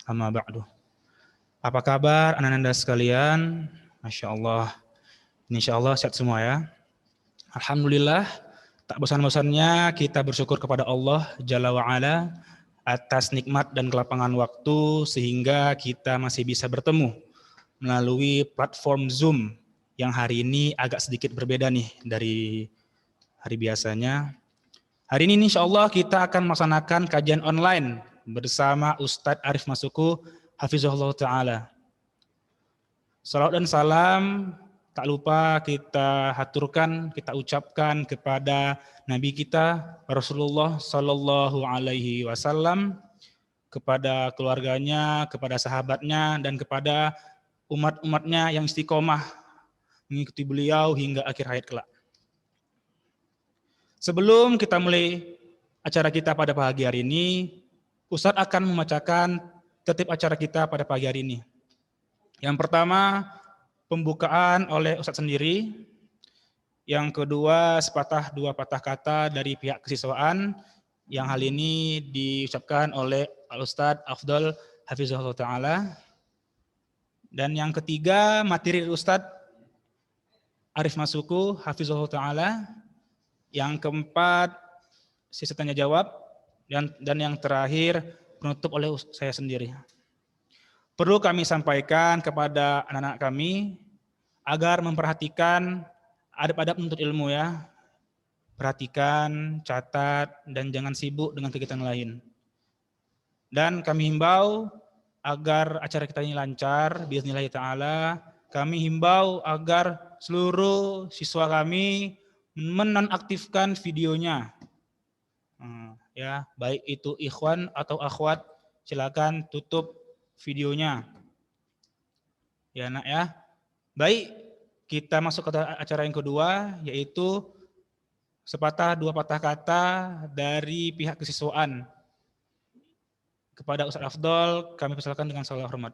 Amma ba'du. Apa kabar anak-anak sekalian? Masya Allah. Insya Allah sehat semua ya. Alhamdulillah, tak bosan-bosannya kita bersyukur kepada Allah Jalla wa'ala atas nikmat dan kelapangan waktu sehingga kita masih bisa bertemu melalui platform Zoom yang hari ini agak sedikit berbeda nih dari hari biasanya. Hari ini insya Allah kita akan melaksanakan kajian online bersama Ustadz Arif Masuku Hafizahullah Ta'ala. Salawat dan salam tak lupa kita haturkan, kita ucapkan kepada Nabi kita Rasulullah Sallallahu Alaihi Wasallam, kepada keluarganya, kepada sahabatnya, dan kepada umat-umatnya yang istiqomah mengikuti beliau hingga akhir hayat kelak. Sebelum kita mulai acara kita pada pagi hari ini, Ustadz akan membacakan tertib acara kita pada pagi hari ini. Yang pertama, pembukaan oleh Ustadz sendiri. Yang kedua, sepatah dua patah kata dari pihak kesiswaan, yang hal ini diucapkan oleh Ustadz Afdal Hafizahullah Ta'ala. Dan yang ketiga, materi Ustadz Arif Masuku Hafizahullah Ta'ala. Yang keempat, sesi tanya jawab. Dan yang terakhir, penutup oleh saya sendiri. Perlu kami sampaikan kepada anak-anak kami agar memperhatikan adab-adab menuntut ilmu ya. Perhatikan, catat, dan jangan sibuk dengan kegiatan lain. Dan kami himbau agar acara kita ini lancar, bismillah ta'ala. Kami himbau agar seluruh siswa kami menonaktifkan videonya. Ya, baik itu ikhwan atau akhwat, silakan tutup videonya. Ya nak ya. Baik, kita masuk ke acara yang kedua, yaitu sepatah dua patah kata dari pihak kesiswaan. Kepada Ustadz Afdal, kami persilakan dengan segala hormat.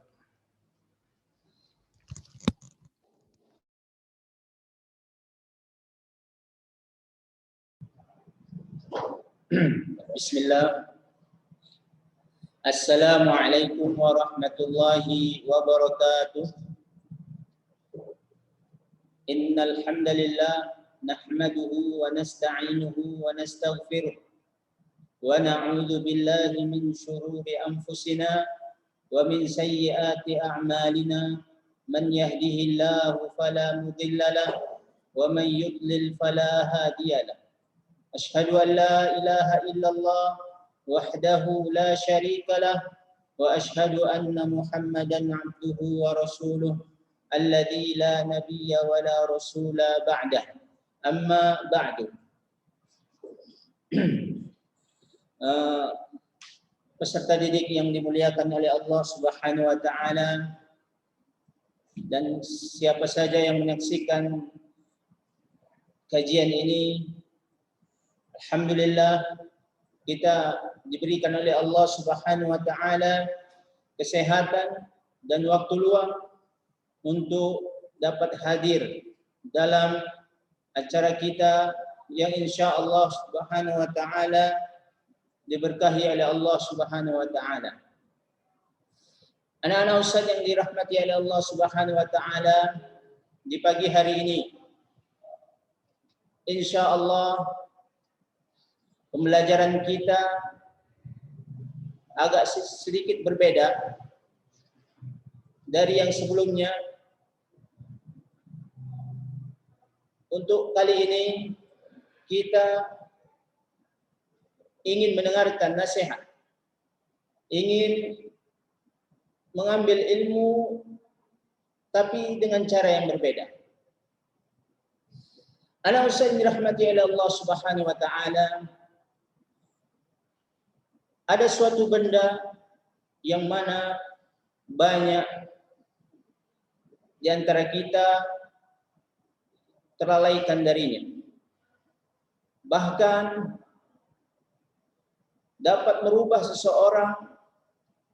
Bismillah. Assalamualaikum warahmatullahi wabarakatuh. Innal hamdalillah nahmaduhu wa nasta'inuhu wa nastaghfiruh wa na'udzu billahi min shururi anfusina wa min sayyiati a'malina. Man yahdihillahu fala mudilla lahu wa man yudlil fala hadiya lahu. Ashhadu an la ilaha illallah wahdahu la syarika lah wa ashhadu anna Muhammadan abduhu wa rasuluh alladzi la nabiyya wa la rasula ba'dah. Amma ba'du. Peserta didik yang dimuliakan oleh Allah Subhanahu wa taala dan siapa saja yang menyaksikan kajian ini, alhamdulillah kita diberikan oleh Allah Subhanahu wa taala kesehatan dan waktu luang untuk dapat hadir dalam acara kita yang insya Allah Subhanahu wa taala diberkahi oleh Allah Subhanahu wa taala. Anak-anak ustaz yang dirahmati oleh Allah Subhanahu wa taala, di pagi hari ini insya Allah pembelajaran kita agak sedikit berbeda dari yang sebelumnya. Untuk kali ini kita ingin mendengarkan nasihat, ingin mengambil ilmu tapi dengan cara yang berbeda. Anak ustaz dirahmati oleh Allah Subhanahu wa taala, ada suatu benda yang mana banyak di antara kita terlalaikan darinya. Bahkan dapat merubah seseorang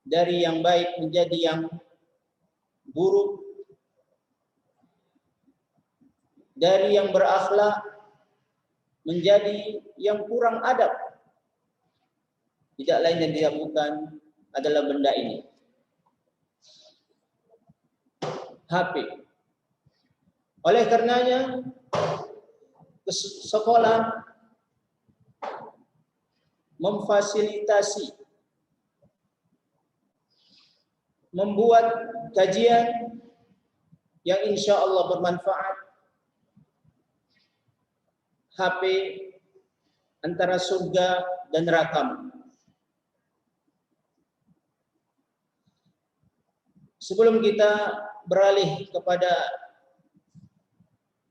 dari yang baik menjadi yang buruk, dari yang berakhlak menjadi yang kurang adab. Tidak lain dan tidak bukan adalah benda ini. HP. Oleh karenanya sekolah memfasilitasi, membuat kajian yang insya Allah bermanfaat. HP antara surga dan neraka. Sebelum kita beralih kepada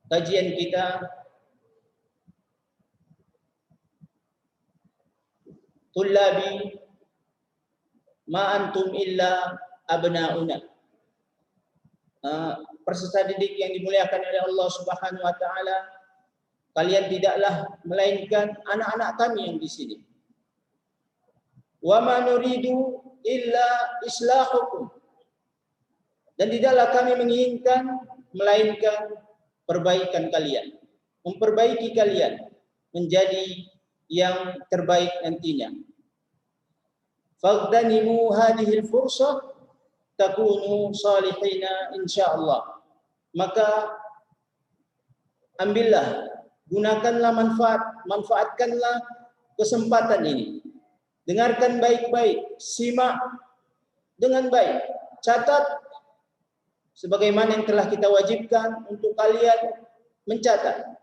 kajian kita, tullabi ma antum illa abnauna. Peserta didik yang dimuliakan oleh Allah Subhanahu wa taala, kalian tidaklah melainkan anak-anak kami yang di sini. Wa ma nuridu illa islahukum. Dan tidaklah kami menginginkan melainkan perbaikan kalian, memperbaiki kalian menjadi yang terbaik nantinya. Faghtanimu hadhil fursah takunu salihina insyaallah. Maka ambillah, gunakanlah manfaatkanlah kesempatan ini. Dengarkan baik-baik, simak dengan baik, catat sebagaimana yang telah kita wajibkan untuk kalian mencatat.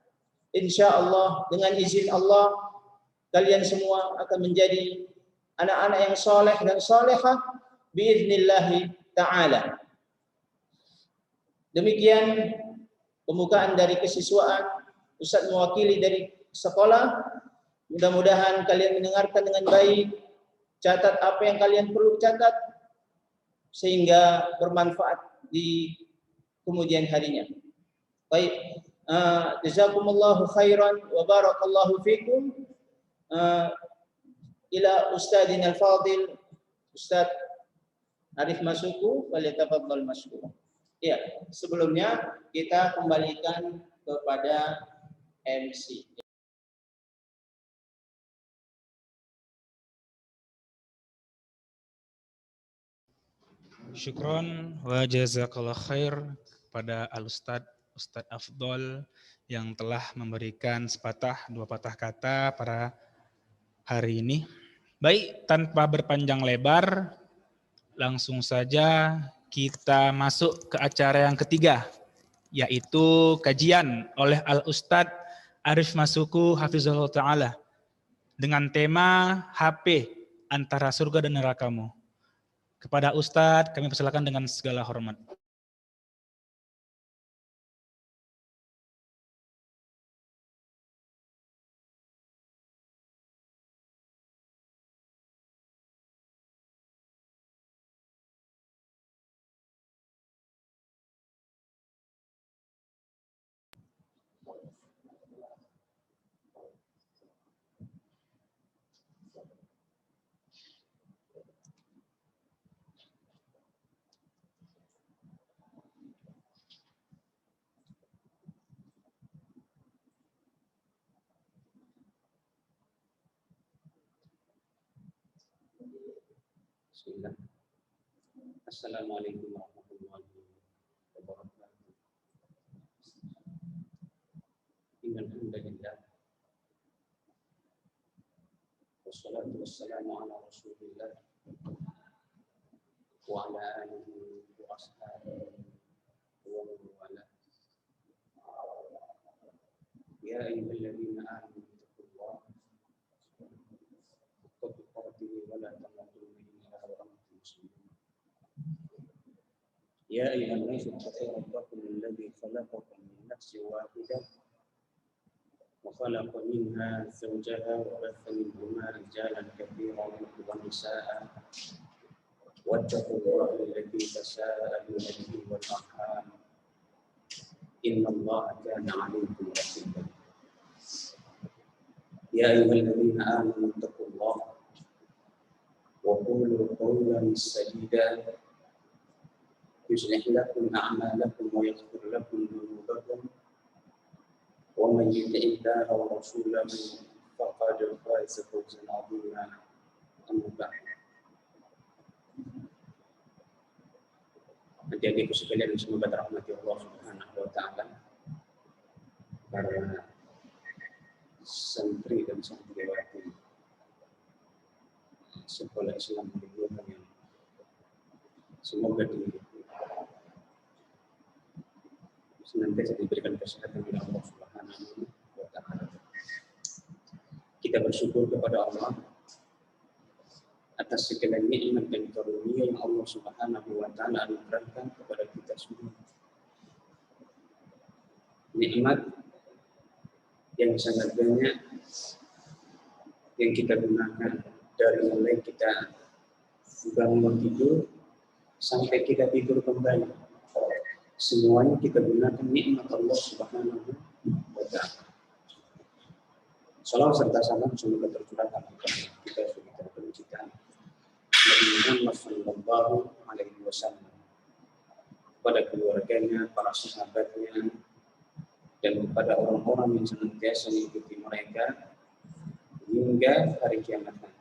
Insya Allah dengan izin Allah kalian semua akan menjadi anak-anak yang soleh dan solehah biiznillahi ta'ala. Demikian pembukaan dari kesiswaan. Ustaz mewakili dari sekolah. Mudah-mudahan kalian mendengarkan dengan baik, catat apa yang kalian perlu catat sehingga bermanfaat di kemudian harinya. Baik, jazakumullahu khairan wa barakallahu fikum. Ila ustadina al-fadil Ustaz Arif Masuku, falyatafaddal mashkur. Ya, sebelumnya kita kembalikan kepada MC. Syukron wa jazakallah khair pada Al-Ustadz Ustadz Afdol yang telah memberikan sepatah dua patah kata pada hari ini. Baik, tanpa berpanjang lebar, langsung saja kita masuk ke acara yang ketiga, yaitu kajian oleh Al-Ustadz Arif Masuku Hafizahullah Ta'ala dengan tema HP antara surga dan nerakamu. Kepada Ustadz, kami persilakan dengan segala hormat. Bismillah. Assalamualaikum warahmatullahi wabarakatuh. Innal hamdalillah wassalatu wassalamu ala Rasulillah wa ala alihi wa ashabihi wa man wala. Ya ayyuhalladzina amanu taqullaha haqqa tuqatih wa la tamutunna illa wa antum muslimun. Ya ayyuhan nasu ittaqu rabbakum alladzi khalaqakum min nafsin wahidah wa khalaqa minha zawjaha wa batha minhuma rijalan katsiran wa nisaa'a wattaqullaha alladzi tasaaluna bihi wal arham innallaha kana 'alaykum raqiba. Ya ayyuhalladzina amanu taqullaha wa qulu qawlan sadida يصلح لكم أعمالكم ويغفر لكم ذنوبكم ومن يطع الله ورسوله فقد فاز فوزا عظيما. أما بعد. Adik-adikku sekalian semoga dirahmati Allah Subhanahu wa taala. Para santri dan santriwati sekolah Islam di Blora yang semoga senantiasa diberikan kesehatan oleh Allah Subhanahu wa taala. Kita bersyukur kepada Allah atas segala nikmat dan karunia yang Allah Subhanahu wa taala anugerahkan kepada kita semua. Nikmat yang sangat banyak yang kita gunakan dari mulai kita bangun tidur sampai kita tidur kembali. Semuanya kita gunakan nikmat Allah Subhanahu wa taala. Salawat serta salam semoga tercurahkan kepada kita sebagai penciptaan Nabi Muhammad sallallahu alaihi wasallam, kepada keluarganya, para sahabatnya, dan kepada orang-orang yang senantiasa mengikuti mereka hingga hari kiamat nanti.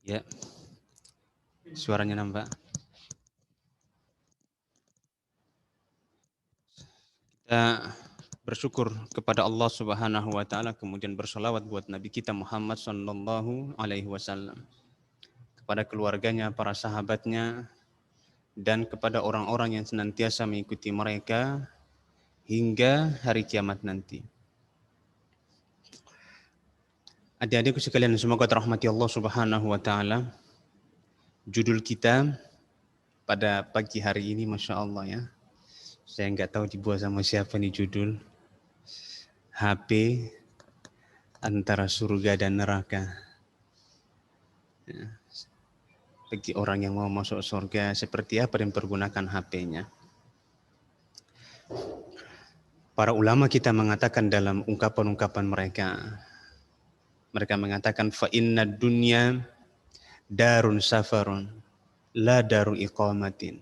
Ya, suaranya nampak. Kita bersyukur kepada Allah Subhanahu wa taala, kemudian bersolawat buat Nabi kita Muhammad sallallahu alaihi wasallam, kepada keluarganya, para sahabatnya, dan kepada orang-orang yang senantiasa mengikuti mereka hingga hari kiamat nanti. Adik-adikku sekalian, semoga dirahmati Allah Subhanahu wa taala. Judul kita pada pagi hari ini, Masya Allah ya. Saya nggak tahu dibuat sama siapa nih judul. HP antara surga dan neraka. Ya. Bagi orang yang mau masuk surga, seperti apa yang pergunakan HP-nya. Para ulama kita mengatakan dalam ungkapan-ungkapan mereka, mengatakan fa inna dunya darun safarun la daru iqamatin.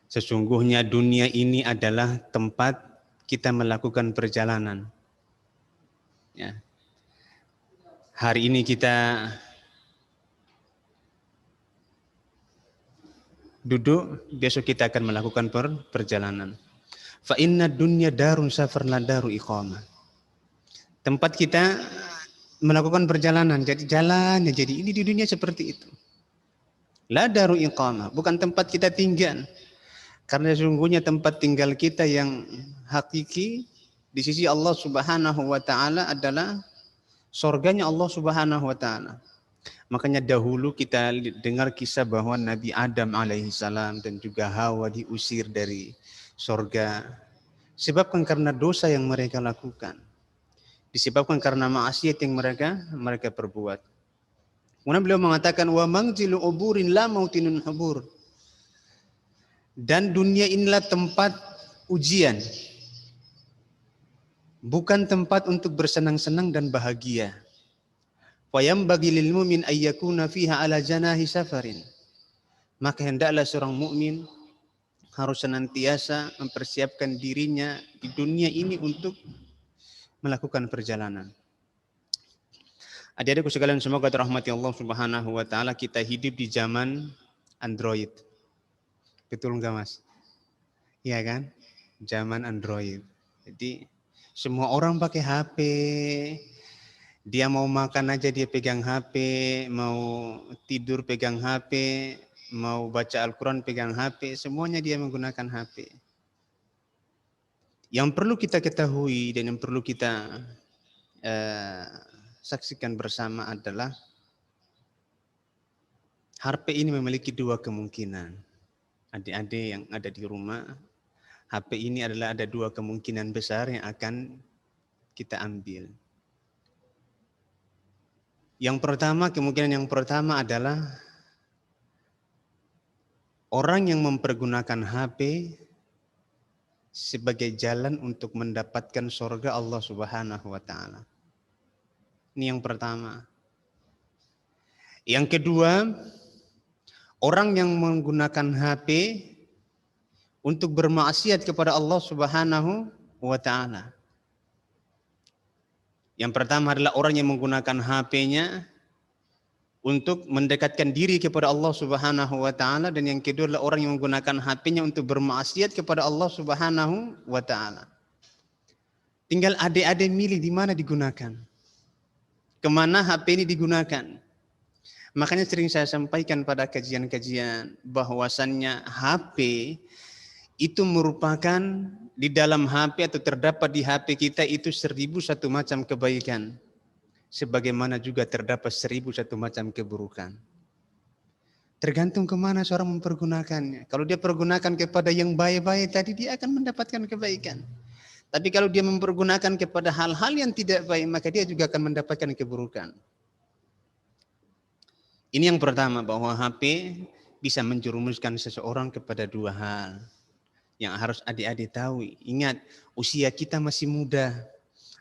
Sesungguhnya dunia ini adalah tempat kita melakukan perjalanan. Ya. Hari ini kita duduk, besok kita akan melakukan perjalanan. Fa inna dunya darun safar la daru iqamah. Tempat kita melakukan perjalanan, jadi jalan, jadi ini di dunia seperti itu. La daru iqamah, bukan tempat kita tinggal. Karena sesungguhnya tempat tinggal kita yang hakiki di sisi Allah Subhanahu wa taala adalah surganya Allah Subhanahu wa taala. Makanya dahulu kita dengar kisah bahwa Nabi Adam alaihissalam dan juga Hawa diusir dari surga disebabkan karena dosa yang mereka lakukan. Disebabkan karena maksiat yang mereka perbuat. Kemudian beliau mengatakan wa mangzilu uburin la mautinun hubur. Dan dunia inilah tempat ujian. Bukan tempat untuk bersenang-senang dan bahagia. Wa yambaghi lil mu'min ay yakuna fiha ala janahi safarin. Maka hendaklah seorang mukmin harus senantiasa mempersiapkan dirinya di dunia ini untuk melakukan perjalanan. Adik-adikku sekalian, semoga dirahmati Allah Subhanahu wa taala, kita hidup di zaman Android. Betul enggak, Mas? Iya kan? Zaman Android. Jadi semua orang pakai HP. Dia mau makan aja dia pegang HP, mau tidur pegang HP, mau baca Al-Qur'an pegang HP, semuanya dia menggunakan HP. Yang perlu kita ketahui dan yang perlu kita saksikan bersama adalah HP ini memiliki dua kemungkinan. Adik-adik yang ada di rumah, HP ini adalah ada dua kemungkinan besar yang akan kita ambil. Kemungkinan yang pertama adalah orang yang mempergunakan HP sebagai jalan untuk mendapatkan surga Allah Subhanahu wa taala. Ini yang pertama. Yang kedua, orang yang menggunakan HP untuk bermaksiat kepada Allah Subhanahu wa taala. Yang pertama adalah orang yang menggunakan HP-nya untuk mendekatkan diri kepada Allah Subhanahu wa taala, dan yang kedua adalah orang yang menggunakan HP-nya untuk bermaksiat kepada Allah Subhanahu wa taala. Tinggal adik-adik milih di mana digunakan. Kemana HP ini digunakan. Makanya sering saya sampaikan pada kajian-kajian bahwasannya HP itu merupakan di dalam HP atau terdapat di HP kita itu 1001 macam kebaikan. Sebagaimana juga terdapat 1001 macam keburukan. Tergantung kemana seorang mempergunakannya. Kalau dia pergunakan kepada yang baik-baik tadi, dia akan mendapatkan kebaikan. Tapi kalau dia mempergunakan kepada hal-hal yang tidak baik, maka dia juga akan mendapatkan keburukan. Ini yang pertama, bahwa HP bisa menjerumuskan seseorang kepada dua hal yang harus adik-adik tahu. Ingat, usia kita masih muda.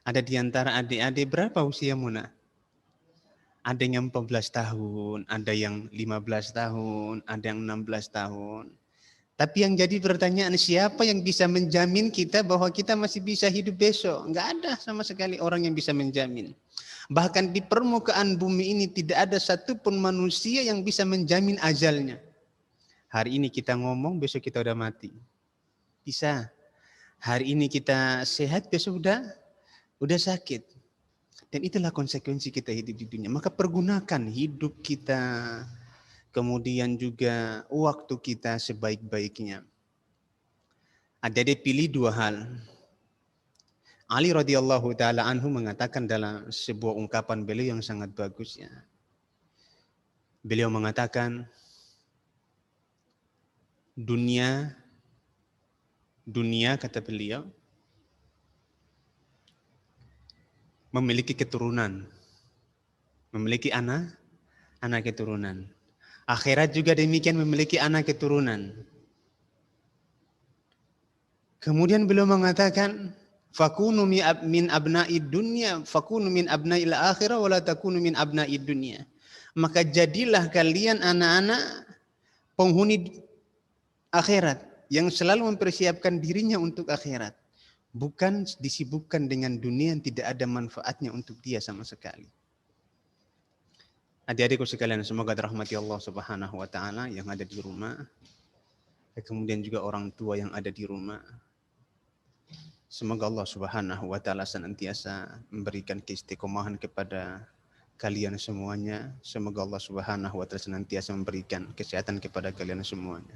Ada di antara adik-adik berapa usia Muna? Ada yang 14 tahun, ada yang 15 tahun, ada yang 16 tahun. Tapi yang jadi pertanyaan, siapa yang bisa menjamin kita bahwa kita masih bisa hidup besok? Enggak ada sama sekali orang yang bisa menjamin. Bahkan di permukaan bumi ini tidak ada satupun manusia yang bisa menjamin ajalnya. Hari ini kita ngomong, besok kita udah mati. Bisa. Hari ini kita sehat, besok udah sakit. Dan itulah konsekuensi kita hidup di dunia. Maka pergunakan hidup kita, kemudian juga waktu kita sebaik-baiknya. Ada pilih dua hal. Ali radhiyallahu taala anhu mengatakan dalam sebuah ungkapan beliau yang sangat bagus ya. Beliau mengatakan, dunia kata beliau memiliki keturunan, memiliki anak keturunan. Akhirat juga demikian, memiliki anak keturunan. Kemudian beliau mengatakan, fakunu min abna'id dunya, fakunu min abna'il akhirah, wala takunu min abna'id dunya. Maka jadilah kalian anak-anak penghuni akhirat yang selalu mempersiapkan dirinya untuk akhirat. Bukan disibukkan dengan dunia yang tidak ada manfaatnya untuk dia sama sekali. Adik-adikku sekalian, semoga dirahmati Allah Subhanahu wa taala yang ada di rumah. Kemudian juga orang tua yang ada di rumah. Semoga Allah Subhanahu wa taala senantiasa memberikan keistiqomahan kepada kalian semuanya. Semoga Allah Subhanahu wa taala senantiasa memberikan kesehatan kepada kalian semuanya.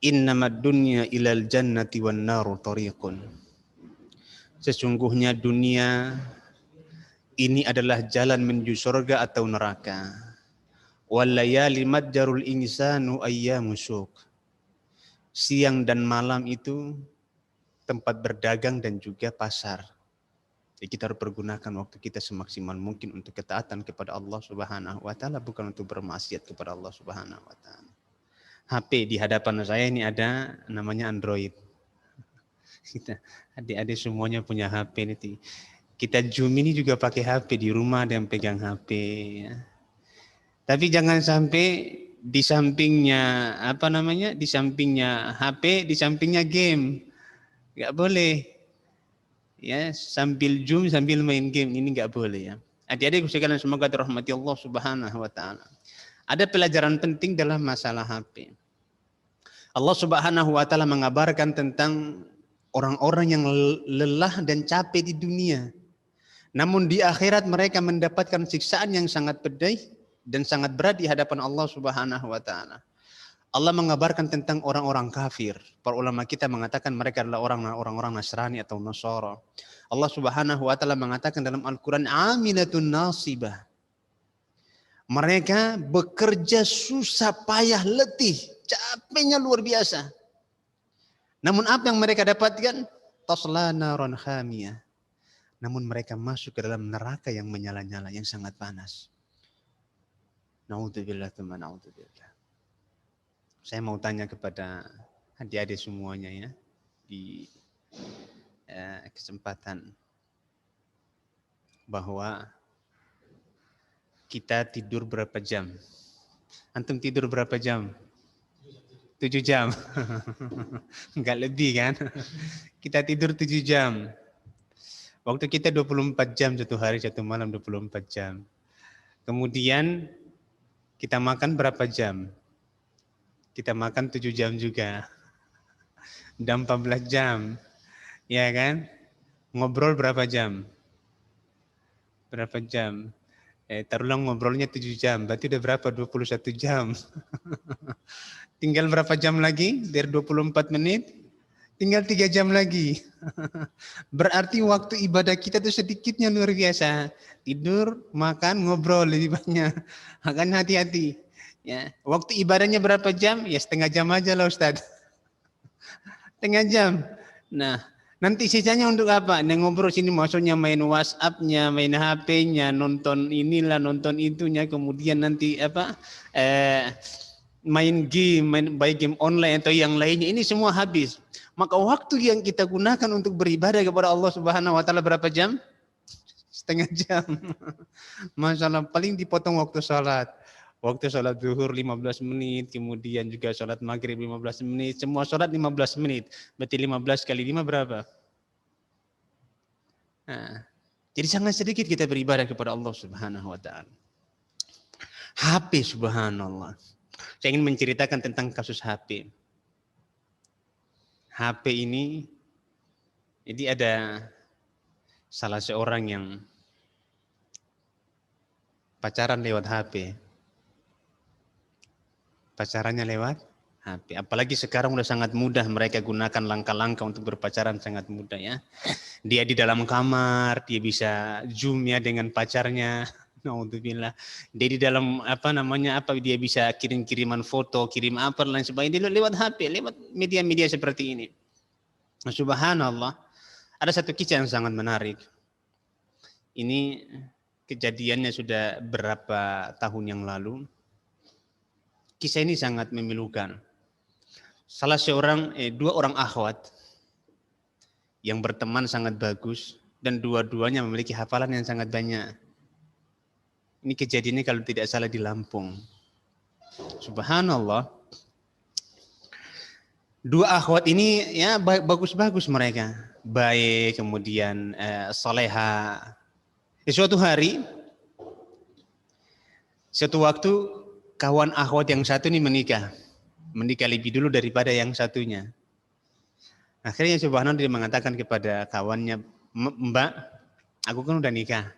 Innamad dunya ilal jannati wan naru tariqun. Sesungguhnya dunia ini adalah jalan menuju surga atau neraka. Wal layali madjarul insanu ayyamu syuk. Siang dan malam itu tempat berdagang dan juga pasar. Jadi kita harus pergunakan waktu kita semaksimal mungkin untuk ketaatan kepada Allah Subhanahu wa taala, bukan untuk bermaksiat kepada Allah Subhanahu wa taala. HP di hadapan saya ini ada namanya Android. Kita adik-adik semuanya punya HP ini. Kita Zoom ini juga pakai HP, di rumah ada yang pegang HP. Ya. Tapi jangan sampai di sampingnya di sampingnya HP, di sampingnya game. Nggak boleh. Ya, sambil Zoom sambil main game ini nggak boleh ya. Adik-adik sekalian, semoga dirahmati Allah Subhanahu wa taala. Ada pelajaran penting dalam masalah HP. Allah Subhanahu wa taala mengabarkan tentang orang-orang yang lelah dan capek di dunia. Namun di akhirat mereka mendapatkan siksaan yang sangat pedih dan sangat berat di hadapan Allah Subhanahu wa taala. Allah mengabarkan tentang orang-orang kafir. Para ulama kita mengatakan mereka adalah orang-orang Nasrani atau Nasara. Allah Subhanahu wa taala mengatakan dalam Al-Qur'an, amilatun nasibah. Mereka bekerja susah payah letih, capeknya luar biasa. Namun apa yang mereka dapatkan? Tasla naron hamiyah. Namun mereka masuk ke dalam neraka yang menyala-nyala, yang sangat panas. Na'udzubillah tsumma na'udzubillah. saya mau tanya kepada adik-adik semuanya ya di kesempatan bahwa kita tidur berapa jam? Antum tidur berapa jam? 7 jam. Enggak lebih kan? Kita tidur 7 jam. Waktu kita 24 jam satu hari, satu malam 24 jam. Kemudian kita makan berapa jam? Kita makan 7 jam juga. Dan 14 jam. Ya kan? Ngobrol berapa jam? Berapa jam? Taruhlah ngobrolnya 7 jam. Berarti udah berapa? 21 jam. Tinggal berapa jam lagi? Dari 24 menit, tinggal 3 jam lagi. Berarti waktu ibadah kita itu sedikitnya luar biasa. Tidur, makan, ngobrol lebih banyak. Akan hati-hati. Ya. Waktu ibadahnya berapa jam? Ya setengah jam aja lah Ustaz. Setengah jam. Nah, nanti sisanya untuk apa? Nah, ngobrol sini maksudnya main WhatsApp-nya, main HP-nya, nonton inilah, nonton itunya, kemudian nanti apa? Main game, baik game online atau yang lainnya, ini semua habis. Maka waktu yang kita gunakan untuk beribadah kepada Allah Subhanahu wa taala berapa jam? Setengah jam. Masalah paling dipotong waktu sholat. Waktu sholat zuhur 15 menit, kemudian juga sholat maghrib 15 menit, semua sholat 15 menit. Berarti 15 kali 5 berapa? Nah, jadi sangat sedikit kita beribadah kepada Allah Subhanahu wa taala. HP subhanallah. Saya ingin menceritakan tentang kasus HP. HP ini, jadi ada salah seorang yang pacaran lewat HP. Pacarannya lewat HP. Apalagi sekarang udah sangat mudah mereka gunakan langkah-langkah untuk berpacaran, sangat mudah ya. Dia di dalam kamar, dia bisa zoom ya dengan pacarnya. Naudzubillah. Dia di dalam dia bisa kirim-kiriman foto, kirim apa dan lain sebagainya lewat HP, lewat media-media seperti ini. Nah, subhanallah, ada satu kisah yang sangat menarik. Ini kejadiannya sudah berapa tahun yang lalu. Kisah ini sangat memilukan. Salah seorang, dua orang akhwat yang berteman sangat bagus dan dua-duanya memiliki hafalan yang sangat banyak. Ini kejadiannya kalau tidak salah di Lampung. Subhanallah. Dua akhwat ini ya bagus-bagus mereka. Baik, kemudian soleha. Suatu hari, suatu waktu kawan akhwat yang satu ini menikah. Menikah lebih dulu daripada yang satunya. Akhirnya subhanallah dia mengatakan kepada kawannya, Mbak, aku kan udah nikah.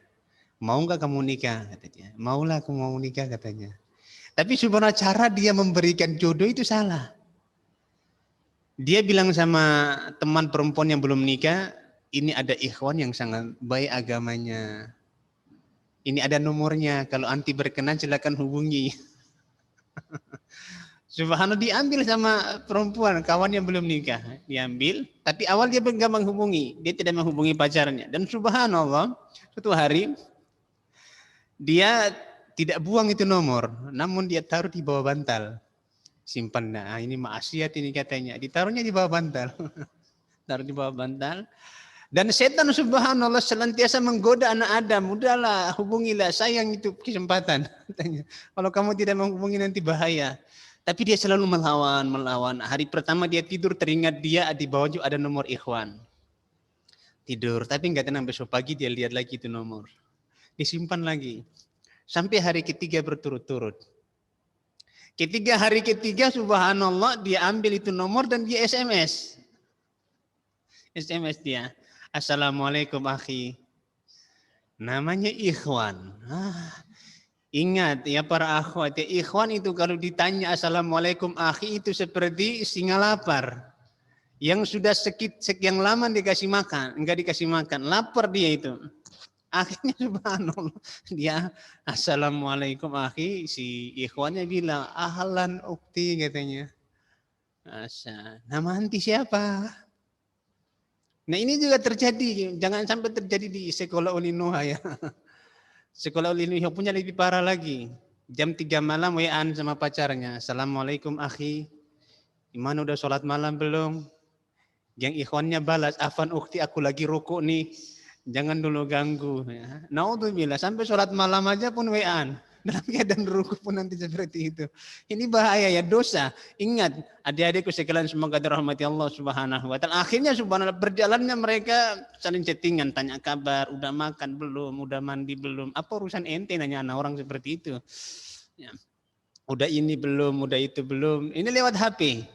Mau nggak kamu nikah? Katanya. Maulah aku mau nikah katanya. Tapi subhanallah cara dia memberikan jodoh itu salah. Dia bilang sama teman perempuan yang belum nikah, ini ada ikhwan yang sangat baik agamanya. Ini ada nomornya, kalau anti berkenan silakan hubungi. Subhanallah diambil sama perempuan, kawan yang belum nikah. Diambil, tapi awal dia nggak menghubungi. Dia tidak menghubungi pacarnya. Dan subhanallah, suatu hari, dia tidak buang itu nomor, namun dia taruh di bawah bantal. Simpan, nah ini maksiat ini katanya. Ditaruhnya di bawah bantal. Taruh di bawah bantal. Dan setan subhanallah senantiasa menggoda anak Adam. Udahlah, hubungilah, sayang itu kesempatan. Katanya. Kalau kamu tidak menghubungi nanti bahaya. Tapi dia selalu melawan. Hari pertama dia tidur teringat dia di bawah juga ada nomor ikhwan. Tidur, tapi nggak tenang, besok pagi dia lihat lagi itu nomor. Disimpan lagi. Sampai hari ketiga berturut-turut. Hari ketiga subhanallah dia ambil itu nomor dan dia SMS. SMS dia. Assalamualaikum akhi. Namanya ikhwan. Ingat ya para akhwat, ya ikhwan itu kalau ditanya assalamualaikum akhi itu seperti singa lapar. Yang sudah sekian lama dikasih makan, enggak dikasih makan, lapar dia itu. Akhirnya subhanallah dia assalamualaikum akhi, si ikhwannya bilang ahlan ukti katanya. Nama anti siapa? Nah ini juga terjadi, jangan sampai terjadi di sekolah Ulinuha ya. Sekolah Ulinuha punya lebih parah lagi. Jam 3 malam WA-an sama pacarnya. Assalamualaikum akhi. Iman udah sholat malam belum? Yang ikhwannya balas, afan ukti aku lagi rukuk nih. Jangan dulu ganggu. Ya. Naudzubillah, sampai sholat malam aja pun WA-an. Dalam keadaan rukuk pun nanti seperti itu. Ini bahaya ya, dosa. Ingat, adik-adikku sekalian semoga dirahmati Allah Subhanahu wa taala. Akhirnya subhanallah berjalannya mereka saling chattingan, tanya kabar, udah makan belum, udah mandi belum. Apa urusan ente nanya anak orang seperti itu? Ya. Udah ini belum, udah itu belum. Ini lewat HP.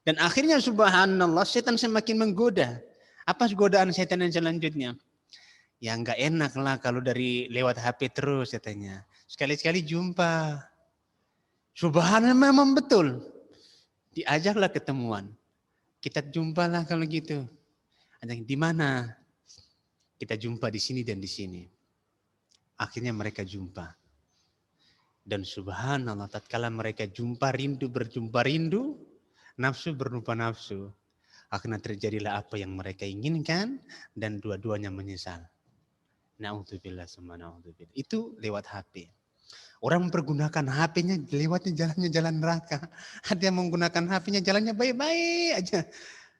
Dan akhirnya subhanallah setan semakin menggoda. Apa godaan setan yang selanjutnya? Ya nggak enak lah kalau dari lewat HP terus katanya. Sekali-sekali jumpa. Subhanallah memang betul. Diajaklah ketemuan. Kita jumpalah kalau gitu. Ada di mana? Kita jumpa di sini dan di sini. Akhirnya mereka jumpa. Dan subhanallah tatkala mereka jumpa rindu berjumpa rindu, nafsu berjumpa nafsu. Akhirnya terjadilah apa yang mereka inginkan dan dua-duanya menyesal. Na'udzubillah summa na'udzubillah. Itu lewat HP. Orang mempergunakan HP-nya lewatnya jalannya jalan neraka. Ada yang menggunakan HP-nya jalannya baik-baik aja.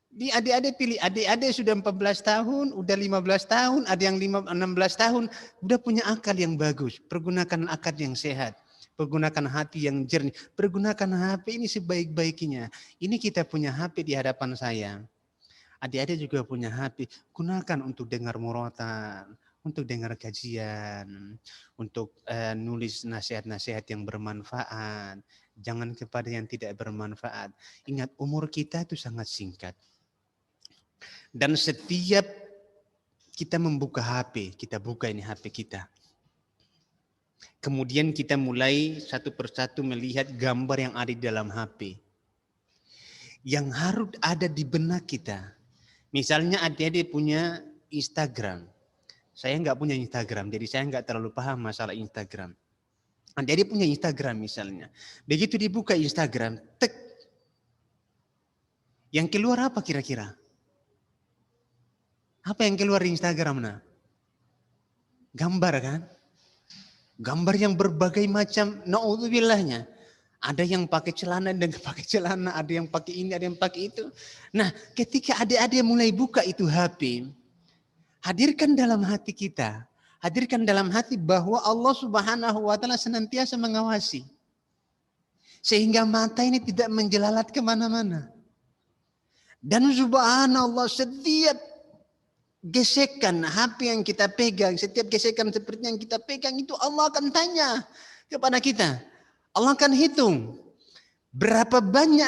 Di adik-adik pilih, adik-adik sudah 14 tahun, udah 15 tahun, ada yang 16 tahun, udah punya akal yang bagus. Pergunakan akal yang sehat. Pergunakan hati yang jernih. Pergunakan HP ini sebaik-baiknya. Ini kita punya HP di hadapan saya. Adik-adik juga punya HP. Gunakan untuk dengar murotal, untuk dengar kajian, untuk nulis nasihat-nasihat yang bermanfaat. Jangan kepada yang tidak bermanfaat. Ingat, umur kita itu sangat singkat. Dan setiap kita membuka HP, kita buka ini HP kita. Kemudian kita mulai satu persatu melihat gambar yang ada di dalam HP. Yang harus ada di benak kita. Misalnya adik-adik punya Instagram. Saya nggak punya Instagram, jadi saya nggak terlalu paham masalah Instagram. Adik-adik punya Instagram misalnya. Begitu dibuka Instagram, tek. Yang keluar apa kira-kira? Apa yang keluar di Instagram? Nah? Gambar kan? Gambar yang berbagai macam, na'udzubillahnya. Ada yang pakai celana dan pakai celana, ada yang pakai ini, ada yang pakai itu. Nah, ketika adik-adik mulai buka itu HP, hadirkan dalam hati kita, hadirkan dalam hati bahwa Allah Subhanahu wa taala senantiasa mengawasi. Sehingga mata ini tidak menjelalat kemana-mana. Dan subhanallah setiap gesekan HP yang kita pegang, setiap gesekan seperti yang kita pegang itu Allah akan tanya kepada kita. Allah akan hitung berapa banyak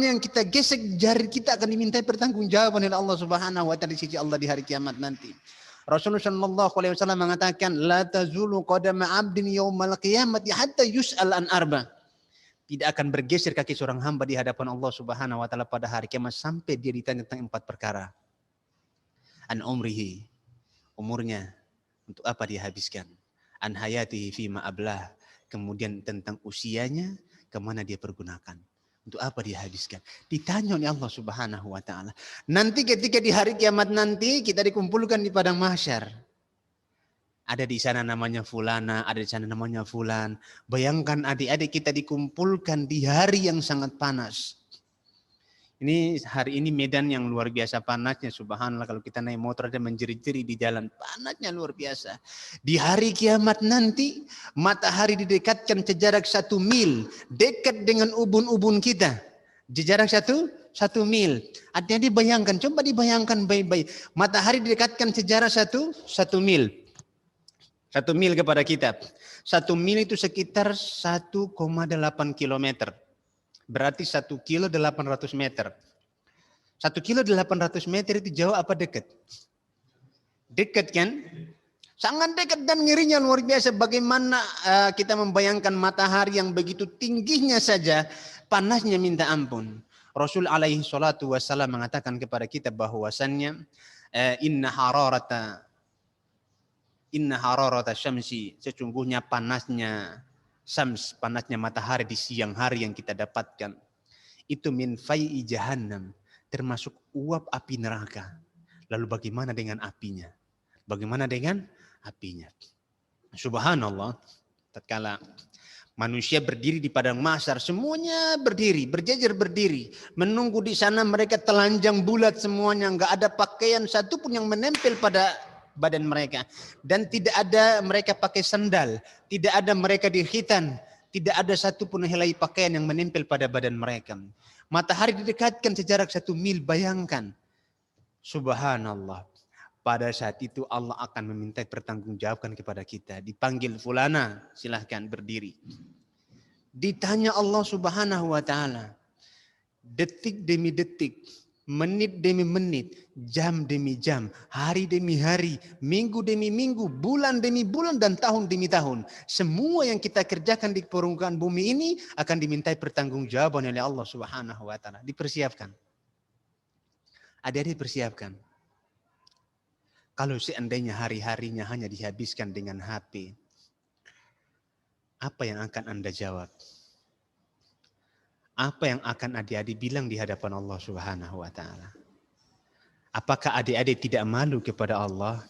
yang kita gesek, jari kita akan dimintai pertanggungjawaban oleh Allah Subhanahu wa taala di sisi Allah di hari kiamat nanti. Rasulullah sallallahu alaihi wasallam mengatakan la tazulu qadama 'abdin yaumal qiyamati hatta yus'al an arba. Tidak akan bergeser kaki seorang hamba di hadapan Allah Subhanahu wa taala pada hari kiamat sampai dia ditanya tentang 4 perkara. An umrihi, umurnya untuk apa dia habiskan. An hayatihi fima ablah, kemudian tentang usianya kemana dia pergunakan. Untuk apa dia habiskan. Ditanya oleh Allah Subhanahu wa taala. Nanti ketika di hari kiamat nanti kita dikumpulkan di padang mahsyar. Ada di sana namanya fulana, ada di sana namanya fulan. Bayangkan adik-adik kita dikumpulkan di hari yang sangat panas. Ini hari ini medan yang luar biasa panasnya, subhanallah, kalau kita naik motor ada menjerit-jerit di jalan, panasnya luar biasa. Di hari kiamat nanti matahari didekatkan sejarak 1 mil, dekat dengan ubun-ubun kita. Jarak 1 mil. Artinya dibayangkan, coba dibayangkan baik-baik. Matahari didekatkan sejarak 1 mil. 1 mil kepada kita. 1 mil itu sekitar 1,8 kilometer. Berarti 1 kilo 800 meter. 1 kilo 800 meter itu jauh apa dekat? Dekat kan? Sangat dekat dan ngerinya luar biasa. Bagaimana kita membayangkan matahari yang begitu tingginya saja, panasnya minta ampun. Rasul alaihi salatu wassalam mengatakan kepada kita bahwasannya inna hararata syamsi, sesungguhnya panasnya syams, panasnya matahari di siang hari yang kita dapatkan, itu min fai'i jahannam, termasuk uap api neraka. Lalu bagaimana dengan apinya? Bagaimana dengan apinya? Subhanallah, tatkala Manusia berdiri di padang mahsyar, semuanya berdiri, berjejer berdiri, menunggu di sana. Mereka telanjang bulat semuanya, nggak ada pakaian satu pun yang menempel pada badan mereka, dan tidak ada mereka pakai sandal, tidak ada mereka di khitan, tidak ada satu pun helai pakaian yang menempel pada badan mereka. Matahari didekatkan sejarak 1 mil, bayangkan. Subhanallah. Pada saat itu Allah akan meminta pertanggungjawaban kepada kita. Dipanggil fulana, silahkan berdiri. Ditanya Allah Subhanahu wa taala. Detik demi detik, menit demi menit, jam demi jam, hari demi hari, minggu demi minggu, bulan demi bulan, dan tahun demi tahun. Semua yang kita kerjakan di permukaan bumi ini akan dimintai pertanggungjawaban oleh Allah Subhanahu wa taala. Dipersiapkan. Adik-adik persiapkan. Kalau seandainya hari-harinya hanya dihabiskan dengan HP, apa yang akan Anda jawab? Apa yang akan adik-adik bilang di hadapan Allah Subhanahu wa taala? Apakah adik-adik tidak malu kepada Allah?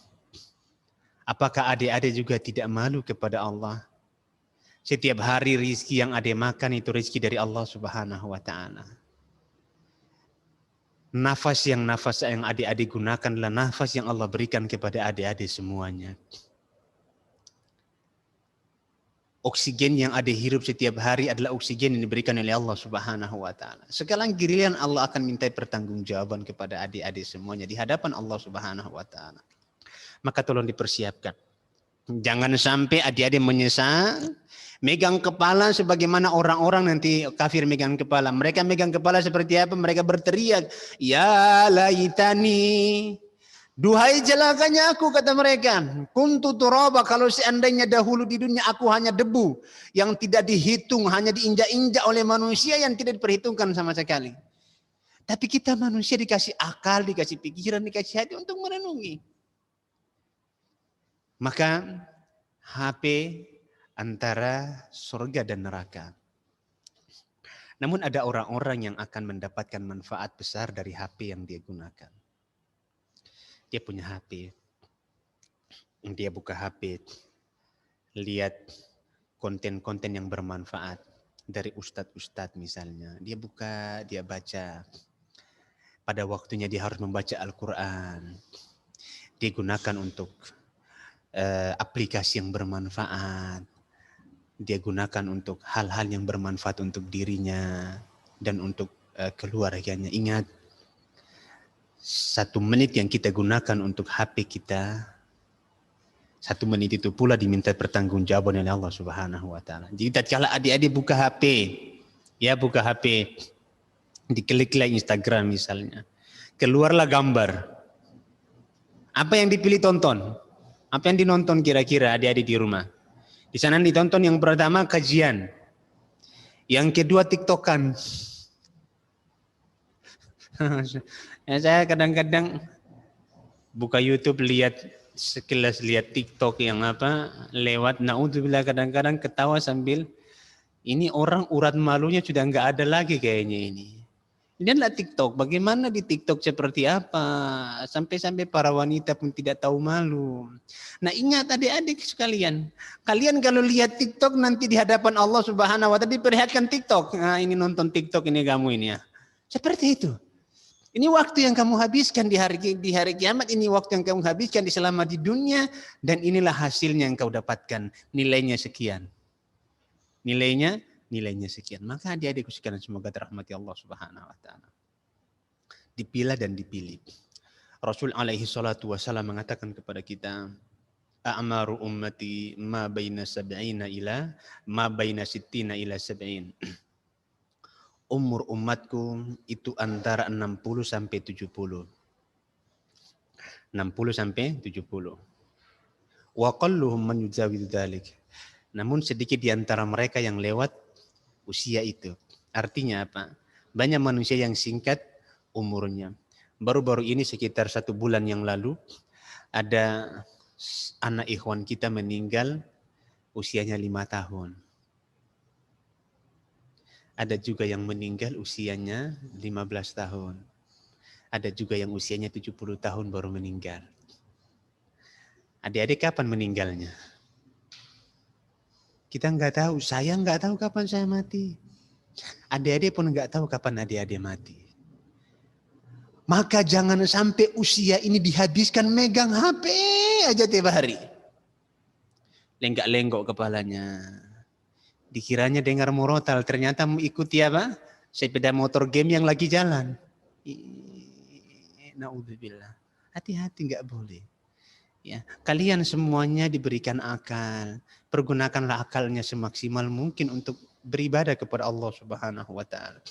Apakah adik-adik juga tidak malu kepada Allah? Setiap hari rizki yang adik makan itu rizki dari Allah Subhanahu wa taala. Nafas yang adik-adik gunakan adalah nafas yang Allah berikan kepada adik-adik semuanya. Oksigen yang adik hirup setiap hari adalah oksigen yang diberikan oleh Allah Subhanahu wa taala. Sekarang giliran Allah akan minta pertanggungjawaban kepada adik-adik semuanya di hadapan Allah Subhanahu wa taala. Maka tolong dipersiapkan. Jangan sampai adik-adik menyesal, megang kepala sebagaimana orang-orang nanti kafir megang kepala. Mereka megang kepala seperti apa? Mereka berteriak, "Ya laitani, duhai celakanya aku," kata mereka. "Kuntu turaba, kalau seandainya dahulu di dunia aku hanya debu yang tidak dihitung, hanya diinjak-injak oleh manusia yang tidak diperhitungkan sama sekali. Tapi kita manusia dikasih akal, dikasih pikiran, dikasih hati untuk merenungi." Maka HP antara surga dan neraka. Namun ada orang-orang yang akan mendapatkan manfaat besar dari HP yang dia gunakan. Dia punya HP, dia buka HP, lihat konten-konten yang bermanfaat dari ustadz-ustadz misalnya. Dia buka, dia baca. Pada waktunya dia harus membaca Al-Quran. Dia gunakan untuk aplikasi yang bermanfaat. Dia gunakan untuk hal-hal yang bermanfaat untuk dirinya dan untuk keluarganya. Ingat, 1 menit yang kita gunakan untuk HP kita, 1 menit itu pula diminta pertanggungjawaban oleh Allah Subhanahu wa taala. Jadi tatkala adik-adik buka HP, buka HP, dikliklah Instagram misalnya, keluarlah gambar. Apa yang dipilih tonton? Apa yang dinonton kira-kira adik-adik di rumah? Di sana ditonton yang pertama kajian, yang kedua TikTokan. Saya kadang-kadang buka YouTube, sekilas lihat TikTok yang lewat. Naudzubillah, kadang-kadang ketawa sambil, ini orang urat malunya sudah nggak ada lagi kayaknya ini. Ini adalah TikTok. Bagaimana di TikTok seperti apa? Sampai-sampai para wanita pun tidak tahu malu. Nah, ingat adik-adik sekalian. Kalian kalau lihat TikTok nanti di hadapan Allah Subhanahu wa taala diperlihatkan TikTok. Nah, ini nonton TikTok ini kamu ini ya. Seperti itu. Ini waktu yang kamu habiskan di hari kiamat. Ini waktu yang kamu habiskan selama di dunia. Dan inilah hasilnya yang kau dapatkan. Nilainya sekian. Nilainya sekian. Maka adik-adikku sekalian, semoga dirahmati Allah Subhanahu wa taala. Dipilah dan dipilih. Rasul alaihi salatu wasallam mengatakan kepada kita, "A'maru ummati ma baina 60 ila 70." Umur umatku itu antara 60 sampai 70. 60 sampai 70. Wa qalluhum man yujawizu dzalik. Namun sedikit di antara mereka yang lewat usia itu. Artinya apa? Banyak manusia yang singkat umurnya. Baru-baru ini sekitar 1 bulan yang lalu ada anak ikhwan kita meninggal usianya 5 tahun. Ada juga yang meninggal usianya 15 tahun. Ada juga yang usianya 70 tahun baru meninggal. Adik-adik kapan meninggalnya? Kita nggak tahu, saya nggak tahu kapan saya mati. Adik-adik pun nggak tahu kapan adik-adik mati. Maka jangan sampai usia ini dihabiskan megang HP aja tiap hari. Lenggak-lenggok kepalanya. Dikiranya dengar murotal, ternyata mengikuti apa? Sepeda motor game yang lagi jalan. Naudzubillah. Hati-hati, nggak boleh. Ya, kalian semuanya diberikan akal. Pergunakanlah akalnya semaksimal mungkin untuk beribadah kepada Allah Subhanahu wa taala.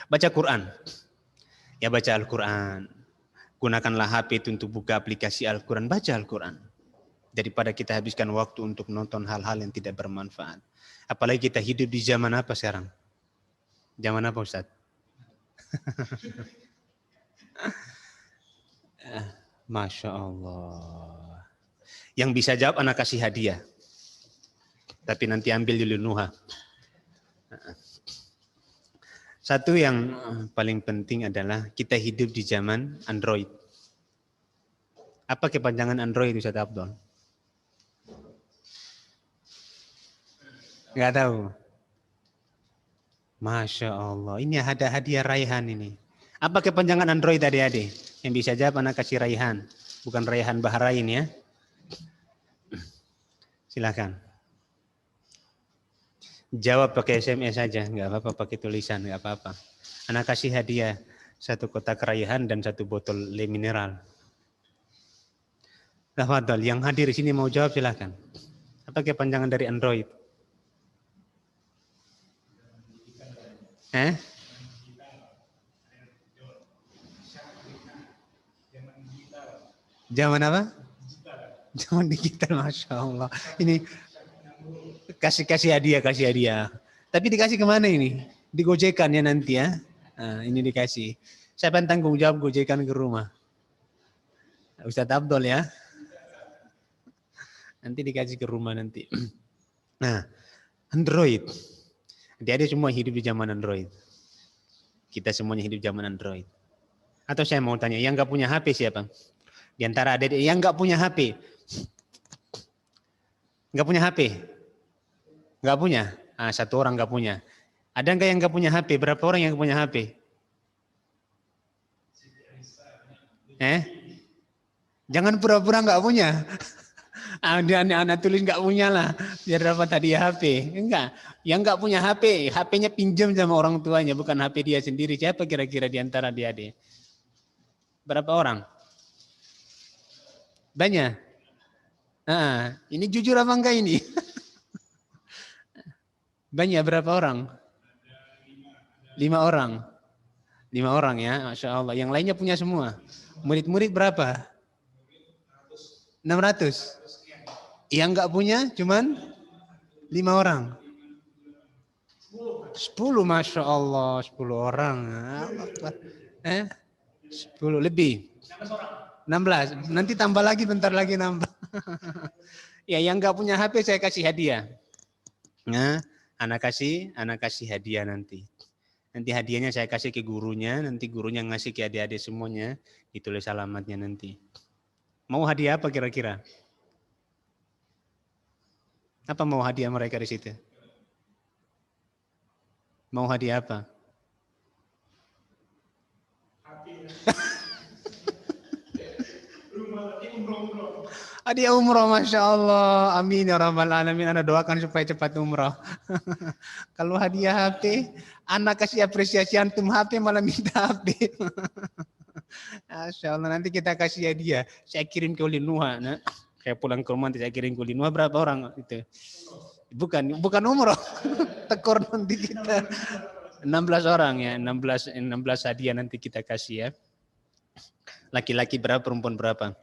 Baca Quran. Ya, baca Al-Quran. Gunakanlah HP itu untuk buka aplikasi Al-Quran, baca Al-Quran. Daripada kita habiskan waktu untuk nonton hal-hal yang tidak bermanfaat. Apalagi kita hidup di zaman apa sekarang? Zaman apa, Ustaz? Masya Allah. Yang bisa jawab anak kasih hadiah. Tapi nanti ambil dulu Nuha. Satu yang paling penting adalah kita hidup di zaman Android. Apa kepanjangan Android, Ustaz Abdul? Nggak tahu. Masya Allah. Ini ada hadiah Raihan ini. Apa kepanjangan Android adik-adik? Yang bisa jawab anak kasih Raihan. Bukan Raihan Bahrain ya. Silakan. Jawab pakai SMS saja. Nggak apa-apa pakai tulisan. Nggak apa-apa. Anak kasih hadiah. 1 kotak Raihan dan 1 botol le mineral. Tafadhol. Yang hadir di sini mau jawab silakan. Apa kepanjangan dari Android? Zaman apa? Zaman digital, Masya Allah. Ini kasih hadiah. Tapi dikasih kemana ini? Digojekan ya nanti ya. Nah, ini dikasih. Siapa yang tanggung jawab gojekan ke rumah? Ustadz Abdul ya. Nanti dikasih ke rumah nanti. Nah, Android. Dia semua hidup di zaman Android. Kita semuanya hidup zaman Android. Atau saya mau tanya, yang nggak punya HP siapa? Di antara adik yang nggak punya HP. Nggak punya HP? Nggak punya? 1 orang nggak punya. Ada nggak yang nggak punya HP? Berapa orang yang punya HP? Jangan pura-pura nggak punya. Anak tulis nggak punya lah, biar dapat hadiah HP. Enggak, yang nggak punya HP, HP-nya pinjam sama orang tuanya, bukan HP dia sendiri. Siapa kira-kira di antara dia? Berapa orang? Banyak. Ini jujur apa enggak ini? Banyak, berapa orang? 5 orang. 5 orang ya, Masya Allah. Yang lainnya punya semua. Murid-murid berapa? 600. Yang enggak punya cuman 5 orang. 10, Masya Allah. 10 orang. 10 lebih. 16. Nanti tambah lagi, bentar lagi nambah. Ya, yang enggak punya HP saya kasih hadiah. Nah, anak kasih hadiah nanti. Nanti hadiahnya saya kasih ke gurunya, nanti gurunya ngasih ke adik-adik semuanya, ditulis alamatnya nanti. Mau hadiah apa kira-kira? Apa mau hadiah mereka di situ? Mau hadiah apa? Hadiah umroh, Masya Allah. Amin ya rabbal alamin. Anda doakan supaya cepat umroh. Kalau hadiah HP, anak kasih apresiasi, antum HP malah minta HP. Masya Allah, nanti kita kasih hadiah. Saya kirim ke Ulinuha. Nah, saya pulang ke rumah nanti saya kirim ke Ulinuha. Berapa orang itu? Bukan umroh. Tekor nanti kita. 16 orang ya. 16 hadiah nanti kita kasih ya. Laki-laki berapa, perempuan berapa?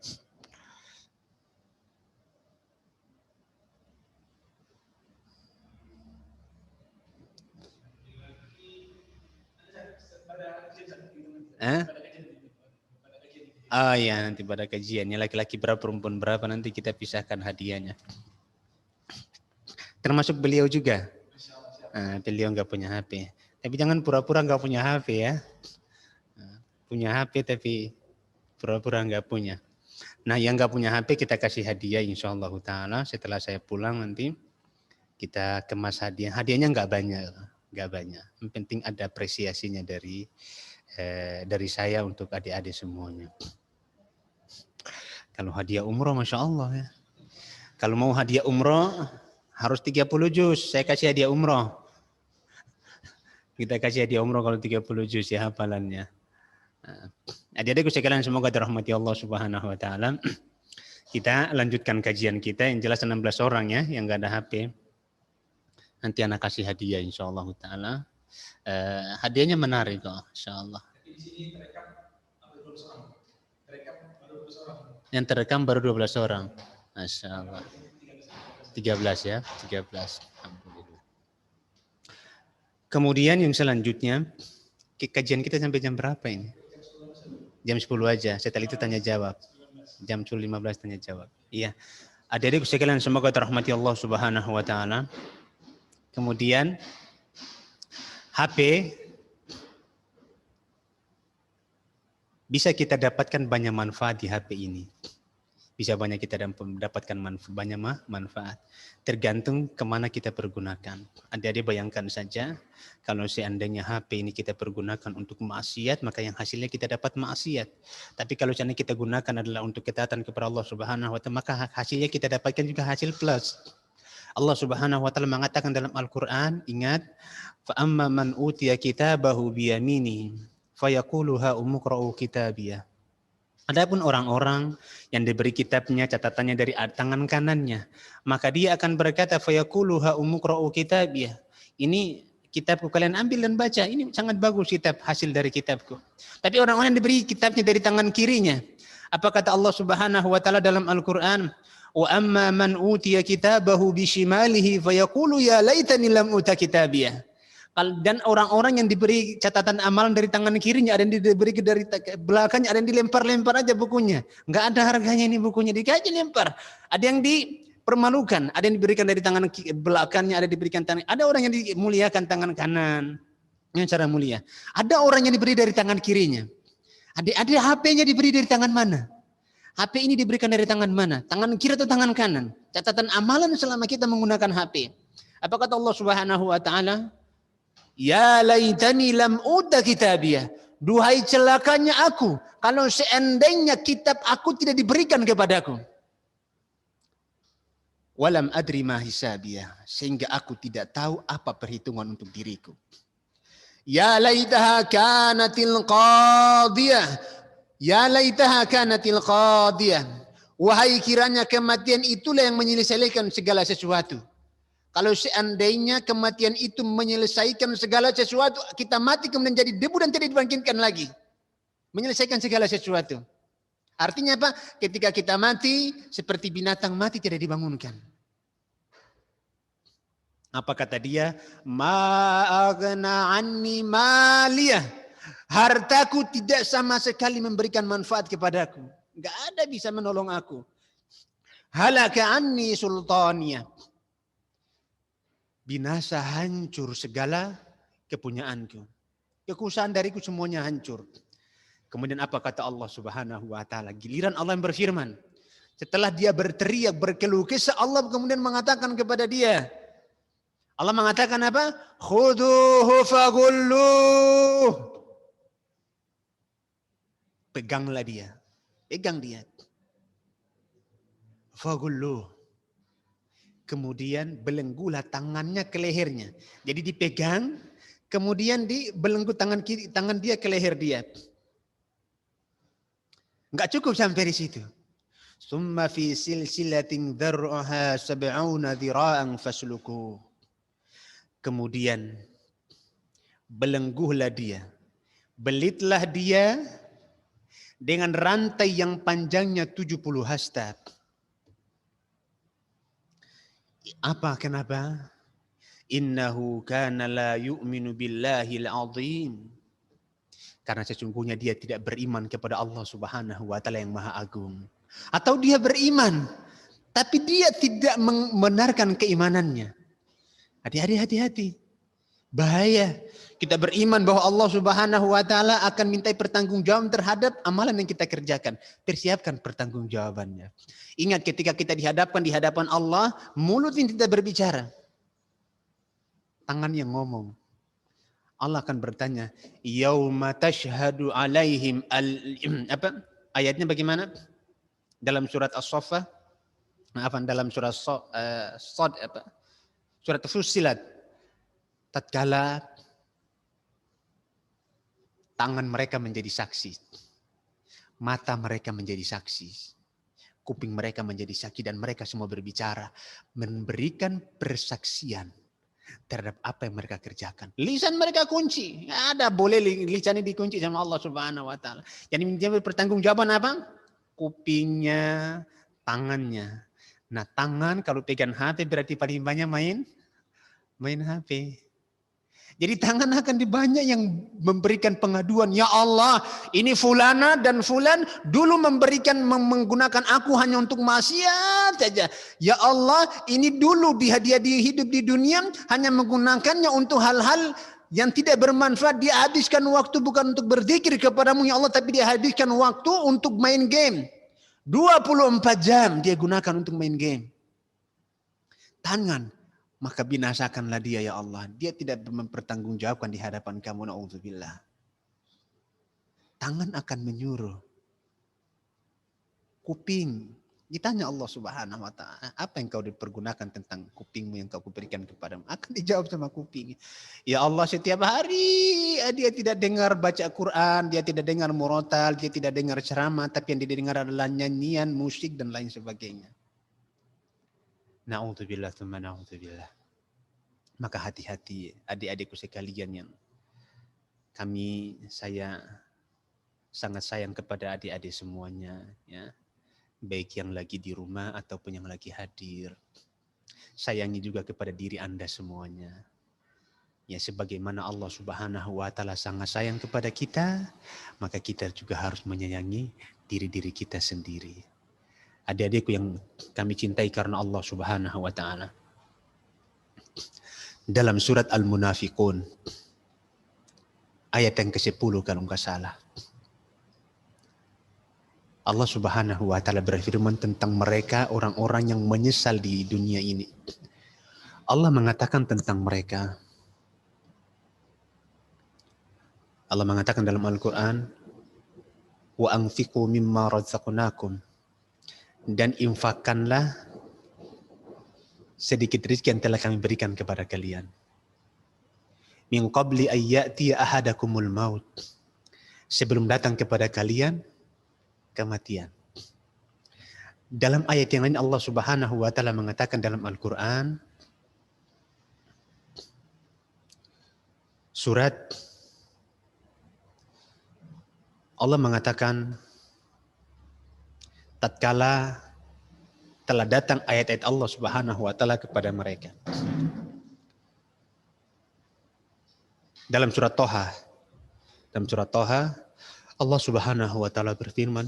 Oh ya, nanti pada kajiannya laki-laki berapa, perempuan berapa, nanti kita pisahkan hadiahnya. Termasuk beliau juga. Beliau nggak punya HP. Tapi jangan pura-pura nggak punya HP ya. Punya HP tapi pura-pura nggak punya. Nah, yang nggak punya HP kita kasih hadiah insyaallah taala setelah saya pulang nanti. kita kemas hadiah. Hadiahnya nggak banyak. Yang penting ada apresiasinya dari saya untuk adik-adik semuanya. Kalau hadiah umroh, Masya Allah ya. Kalau mau hadiah umroh harus 30 juz. Saya kasih hadiah umroh. Kita kasih hadiah umroh kalau 30 juz ya hafalannya. Adik-adikku sekalian, semoga dirahmati Allah Subhanahu wa taala. Kita lanjutkan kajian kita, yang jelas 16 orang ya yang enggak ada HP. Nanti anak kasih hadiah insyaallah taala. Hadiahnya menarik kok insyaallah. Yang terekam baru 12 orang. Masyaallah. 13 ya, 13. Alhamdulillah. Kemudian yang selanjutnya, kajian kita sampai jam berapa ini? Jam 10 aja, setelah itu tanya jawab. Jam 10.15 tanya jawab. Iya. Adik-adik sekalian, semoga dirahmati Allah Subhanahu wa taala. Kemudian HP bisa kita dapatkan banyak manfaat di HP ini. Bisa banyak kita dapatkan banyak manfaat. Tergantung kemana kita pergunakan. Adik-adik bayangkan saja, kalau seandainya HP ini kita pergunakan untuk maksiat, maka yang hasilnya kita dapat maksiat. Tapi kalau seandainya kita gunakan adalah untuk ketaatan kepada Allah Subhanahu wa taala, maka hasilnya kita dapatkan juga hasil plus. Allah Subhanahu wa taala mengatakan dalam Al-Qur'an, ingat, fa amma man utiya kitabahu biyaminihi fayaqulu ha umqra'u kitabiyah. Adapun orang-orang yang diberi kitabnya, catatannya dari tangan kanannya, maka dia akan berkata fayaqulu ha umqra'u kitabiyah. Ini kitabku, kalian ambil dan baca. Ini sangat bagus kitab, hasil dari kitabku. Tapi orang-orang yang diberi kitabnya dari tangan kirinya, apa kata Allah Subhanahu wa taala dalam Al-Qur'an? Wa amma man utiya kitabahu bishimalihi fayaqulu ya laitani lam uta kitabiyah. Dan orang-orang yang diberi catatan amalan dari tangan kirinya, ada yang diberi dari belakangnya, ada yang dilempar-lempar aja bukunya. Enggak ada harganya ini bukunya, dikaji lempar. Ada yang dipermalukan, ada yang diberikan dari tangan belakangnya, ada yang diberikan tangan. Ada orang yang dimuliakan tangan kanan. Ini cara mulia. Ada orang yang diberi dari tangan kirinya. Ada HP-nya diberi dari tangan mana? HP ini diberikan dari tangan mana? Tangan kiri atau tangan kanan? Catatan amalan selama kita menggunakan HP. Apa kata Allah Subhanahu wa taala? Ya laitani lam uta kitabiyah. Duhai celakanya aku kalau seandainya kitab aku tidak diberikan kepadaku. Walam adri ma hisabiyah, sehingga aku tidak tahu apa perhitungan untuk diriku. Ya laitaha kanatil qadiyah. Ya laitaha kanatil qadiyah. Wahai kiranya kematian itulah yang menyelesaikan segala sesuatu. Kalau seandainya kematian itu menyelesaikan segala sesuatu, kita mati kemudian jadi debu dan tidak dibangkitkan lagi. Menyelesaikan segala sesuatu. Artinya apa? Ketika kita mati, seperti binatang mati tidak dibangunkan. Apa kata dia? Ma'aghna anni maliyah. Hartaku tidak sama sekali memberikan manfaat kepadaku. Enggak ada bisa menolong aku. Halaka anni sultaniyah. Binasa, hancur segala kepunyaanku. Kekuasaan dariku semuanya hancur. Kemudian apa kata Allah Subhanahu wa taala? Giliran Allah yang berfirman. Setelah dia berteriak, berkeluh kesah, Allah kemudian mengatakan kepada dia. Allah mengatakan apa? Khuduhu faghulluh. Peganglah dia. Pegang dia. Faghulluh. Kemudian belenggulah tangannya ke lehernya. Jadi dipegang, kemudian dibelenggu tangan dia ke leher dia. Enggak cukup sampai di situ. Summa fi silsilatin dhar'uha 70 dhira'an fasluku. Kemudian belenggulah dia. Belitlah dia dengan rantai yang panjangnya 70 hasta. Apa kenapa? Innahu kana la yu'minu billahil azim. Karena sesungguhnya dia tidak beriman kepada Allah Subhanahu wa taala yang Maha Agung. Atau dia beriman tapi dia tidak membenarkan keimanannya. Hati-hati. Bahaya. Kita beriman bahwa Allah Subhanahu wa taala akan mintai pertanggungjawaban terhadap amalan yang kita kerjakan. Persiapkan pertanggungjawabannya. Ingat ketika kita dihadapkan di hadapan Allah, mulut ini tidak berbicara. tangan yang ngomong. Allah akan bertanya, yauma tashhadu alaihim apa? Ayatnya bagaimana? Dalam surat As-Saffat, dalam surat Sad apa? Surat Fussilat. Tatkala tangan mereka menjadi saksi, mata mereka menjadi saksi, kuping mereka menjadi saksi, dan mereka semua berbicara, memberikan persaksian terhadap apa yang mereka kerjakan. Lisan mereka kunci. Ada boleh lisannya dikunci sama Allah Subhanahu wa taala. Jadi dia berpertanggungjawaban apa? Kupingnya, tangannya. Nah, tangan kalau pegang HP berarti paling banyak main HP. Jadi tangan akan banyak yang memberikan pengaduan. Ya Allah, ini fulana dan fulan dulu menggunakan aku hanya untuk maksiat saja. Ya Allah, ini dulu dia hidup di dunia hanya menggunakannya untuk hal-hal yang tidak bermanfaat. Dia habiskan waktu bukan untuk berzikir kepadamu ya Allah, tapi dia habiskan waktu untuk main game. 24 jam dia gunakan untuk main game. Tangan, maka binasakanlah dia ya Allah. Dia tidak mempertanggungjawabkan di hadapan kamu, na'udzubillah. Tangan akan menyuruh. Kuping, ditanya Allah Subhanahu wa taala, apa yang kau dipergunakan tentang kupingmu yang kau berikan kepadamu? Akan dijawab sama kuping. Ya Allah, setiap hari dia tidak dengar baca Quran, dia tidak dengar murotal, dia tidak dengar ceramah, tapi yang dia dengar adalah nyanyian, musik dan lain sebagainya. Na'udzubillah tsumma na'udzubillah. Maka hati-hati adik-adikku sekalian yang saya sangat sayang kepada adik-adik semuanya, ya. Baik yang lagi di rumah ataupun yang lagi hadir. Sayangi juga kepada diri Anda semuanya. Ya, sebagaimana Allah Subhanahu wa taala sangat sayang kepada kita, maka kita juga harus menyayangi diri-diri kita sendiri. Adik-adikku yang kami cintai karena Allah Subhanahu wa taala. Dalam surat Al-Munafiqun ayat yang ke-10 kalau enggak salah. Allah Subhanahu wa taala berfirman tentang mereka, orang-orang yang menyesal di dunia ini. Allah mengatakan tentang mereka. Allah mengatakan dalam Al-Qur'an, "Wa anfiqu mimma razaqnakum." Dan infakkanlah sedikit rezeki yang telah kami berikan kepada kalian. Min qabli ayyati ahadakumul maut. Sebelum datang kepada kalian kematian. Dalam ayat yang lain Allah Subhanahu wa taala mengatakan dalam Al-Qur'an surat Allah mengatakan tatkala telah datang ayat-ayat Allah Subhanahu wa taala kepada mereka. Dalam surat Thaha Allah Subhanahu wa taala berfirman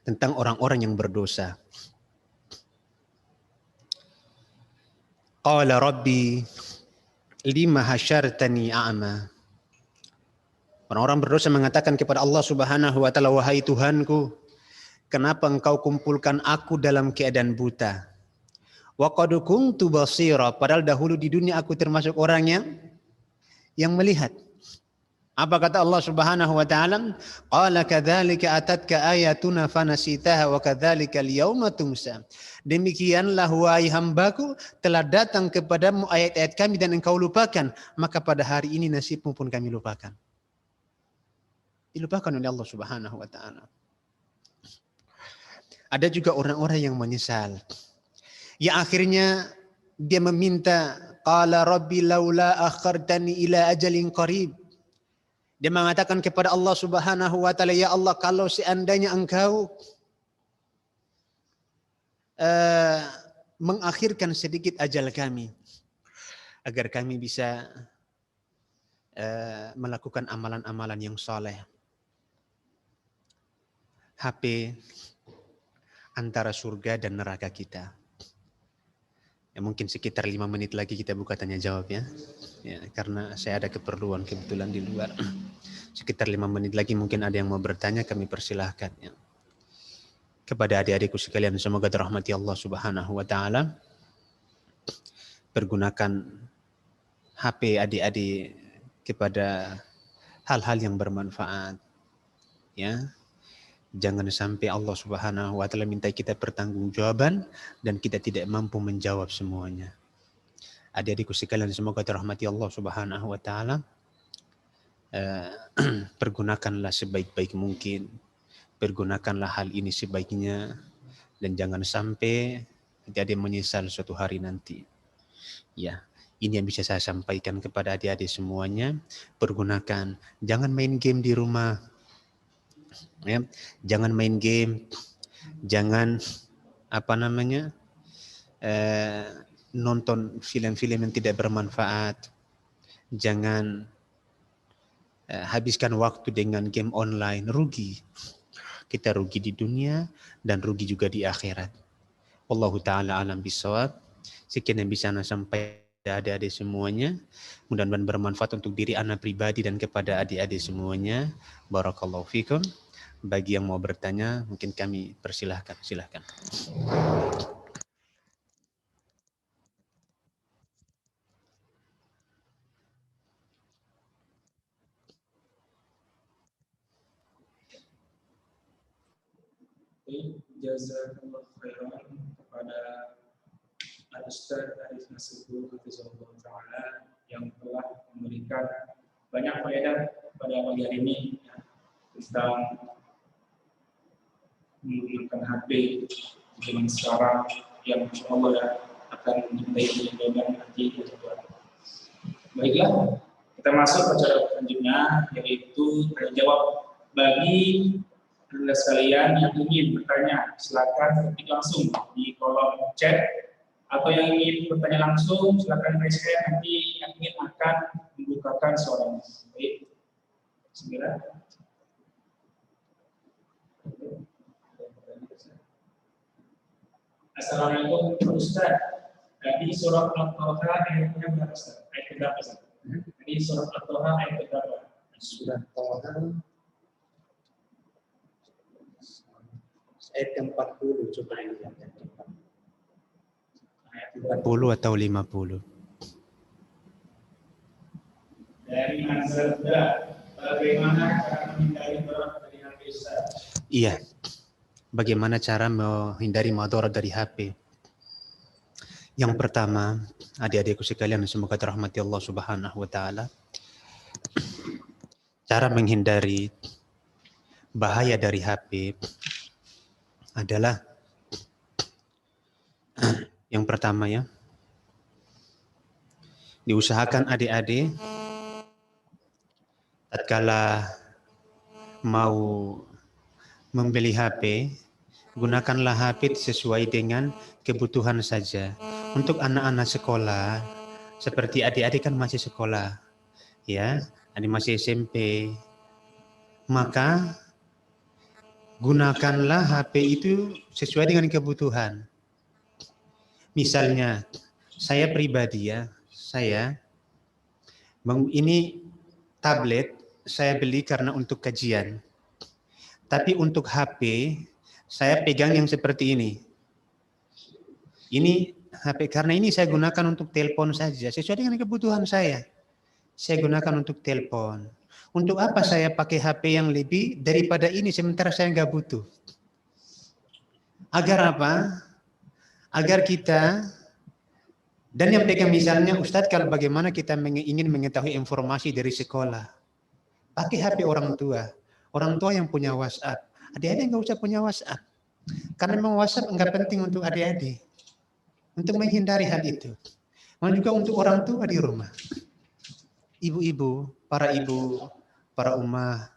tentang orang-orang yang berdosa. Qala rabbi lima hasyartani a'ma. Orang-orang berdosa mengatakan kepada Allah Subhanahu wa taala, wahai Tuhanku, kenapa engkau kumpulkan aku dalam keadaan buta? Wa qad kuntu basira, padahal dahulu di dunia aku termasuk orang yang melihat. Apa kata Allah Subhanahu wa taala? Qala kadzalika atatka ayatuna fanasitaha wa kadzalika al-yauma tunsa. Demikianlah wahai hambaku, telah datang kepadamu ayat-ayat kami dan engkau lupakan, maka pada hari ini nasibmu pun kami lupakan. Dilupakan oleh Allah Subhanahu wa taala. Ada juga orang-orang yang menyesal. Ya akhirnya dia meminta, qala rabbi laula akhartani ila ajalin qarib. Dia mengatakan kepada Allah Subhanahu wa taala, ya Allah, kalau seandainya engkau mengakhirkan sedikit ajal kami agar kami bisa melakukan amalan-amalan yang saleh. HP antara surga dan neraka kita. Ya, mungkin sekitar 5 menit lagi kita buka tanya jawab ya. Ya, karena saya ada keperluan kebetulan di luar. Sekitar 5 menit lagi mungkin ada yang mau bertanya, kami persilahkan ya. Kepada adik-adikku sekalian, semoga dirahmati Allah Subhanahu wa taala. pergunakan HP adik-adik kepada hal-hal yang bermanfaat. Ya, jangan sampai Allah Subhanahu wa taala minta kita pertanggungjawaban dan kita tidak mampu menjawab semuanya. Adik-adikku sekalian, semoga dirahmati Allah Subhanahu wa taala. Pergunakanlah sebaik-baik mungkin. Pergunakanlah hal ini sebaiknya dan jangan sampai adik-adik menyesal suatu hari nanti. Ya, ini yang bisa saya sampaikan kepada adik-adik semuanya. Pergunakan, jangan main game di rumah. Ya, jangan main game, jangan nonton film-film yang tidak bermanfaat, jangan habiskan waktu dengan game online, rugi. Kita rugi di dunia dan rugi juga di akhirat. Wallahu ta'ala alam bisawab. Sekian yang bisa saya sampaikan kepada adik-adik semuanya. Mudah-mudahan bermanfaat untuk diri anak pribadi dan kepada adik-adik semuanya. Barakallahu fikum. Bagi yang mau bertanya, mungkin kami persilahkan. Silahkan. Jazakallah khairan kepada Al-Ustaz Arif Nasuhu Hafizahullah Ta'ala yang telah memberikan banyak faedah pada pagi hari ini tentang menggunakan HP zaman sekarang yang insya Allah ya, akan menjadi jawaban nanti. Baiklah, kita masuk ke acara selanjutnya, yaitu tanya jawab. Bagi Anda sekalian yang ingin bertanya, silakan ketik langsung di kolom chat, atau yang ingin bertanya langsung silakan raise hand, nanti admin akan membukakan suaranya. Baik, bismillah. Assalamualaikum Ustaz. Di surah Al-Toha ayatnya berapa Ustaz? Ayat berapa Ustaz? Di surah Al-Toha ayat berapa? Surah Toha ayat 40, coba lihat. Ayat 40 atau 50. dari Azza, bagaimana cara menghindari berat dari HP Ustaz? Iya. Bagaimana cara menghindari madarat dari HP? Yang pertama, adik-adikku sekalian semoga dirahmati Allah Subhanahu wa taala. Cara menghindari bahaya dari HP adalah yang pertama ya, diusahakan adik-adik tatkala mau membeli HP, gunakanlah HP sesuai dengan kebutuhan saja. Untuk anak-anak sekolah, seperti adik-adik kan masih sekolah, ya, adik masih SMP, maka gunakanlah HP itu sesuai dengan kebutuhan. Misalnya, saya pribadi ya, ini tablet saya beli karena untuk kajian. Tapi untuk HP, saya pegang yang seperti ini. Ini HP, karena ini saya gunakan untuk telepon saja, sesuai dengan kebutuhan saya. Saya gunakan untuk telepon. Untuk apa saya pakai HP yang lebih daripada ini, sementara saya nggak butuh? Agar apa? Agar kita, dan yang pegang misalnya, Ustadz, kalau bagaimana kita ingin mengetahui informasi dari sekolah? Pakai HP orang tua. Orang tua yang punya WhatsApp. Adik-adik nggak usah punya WhatsApp. Karena memang WhatsApp nggak penting untuk adik-adik. Untuk menghindari hal itu. Dan juga untuk orang tua di rumah. Ibu-ibu, para ummah,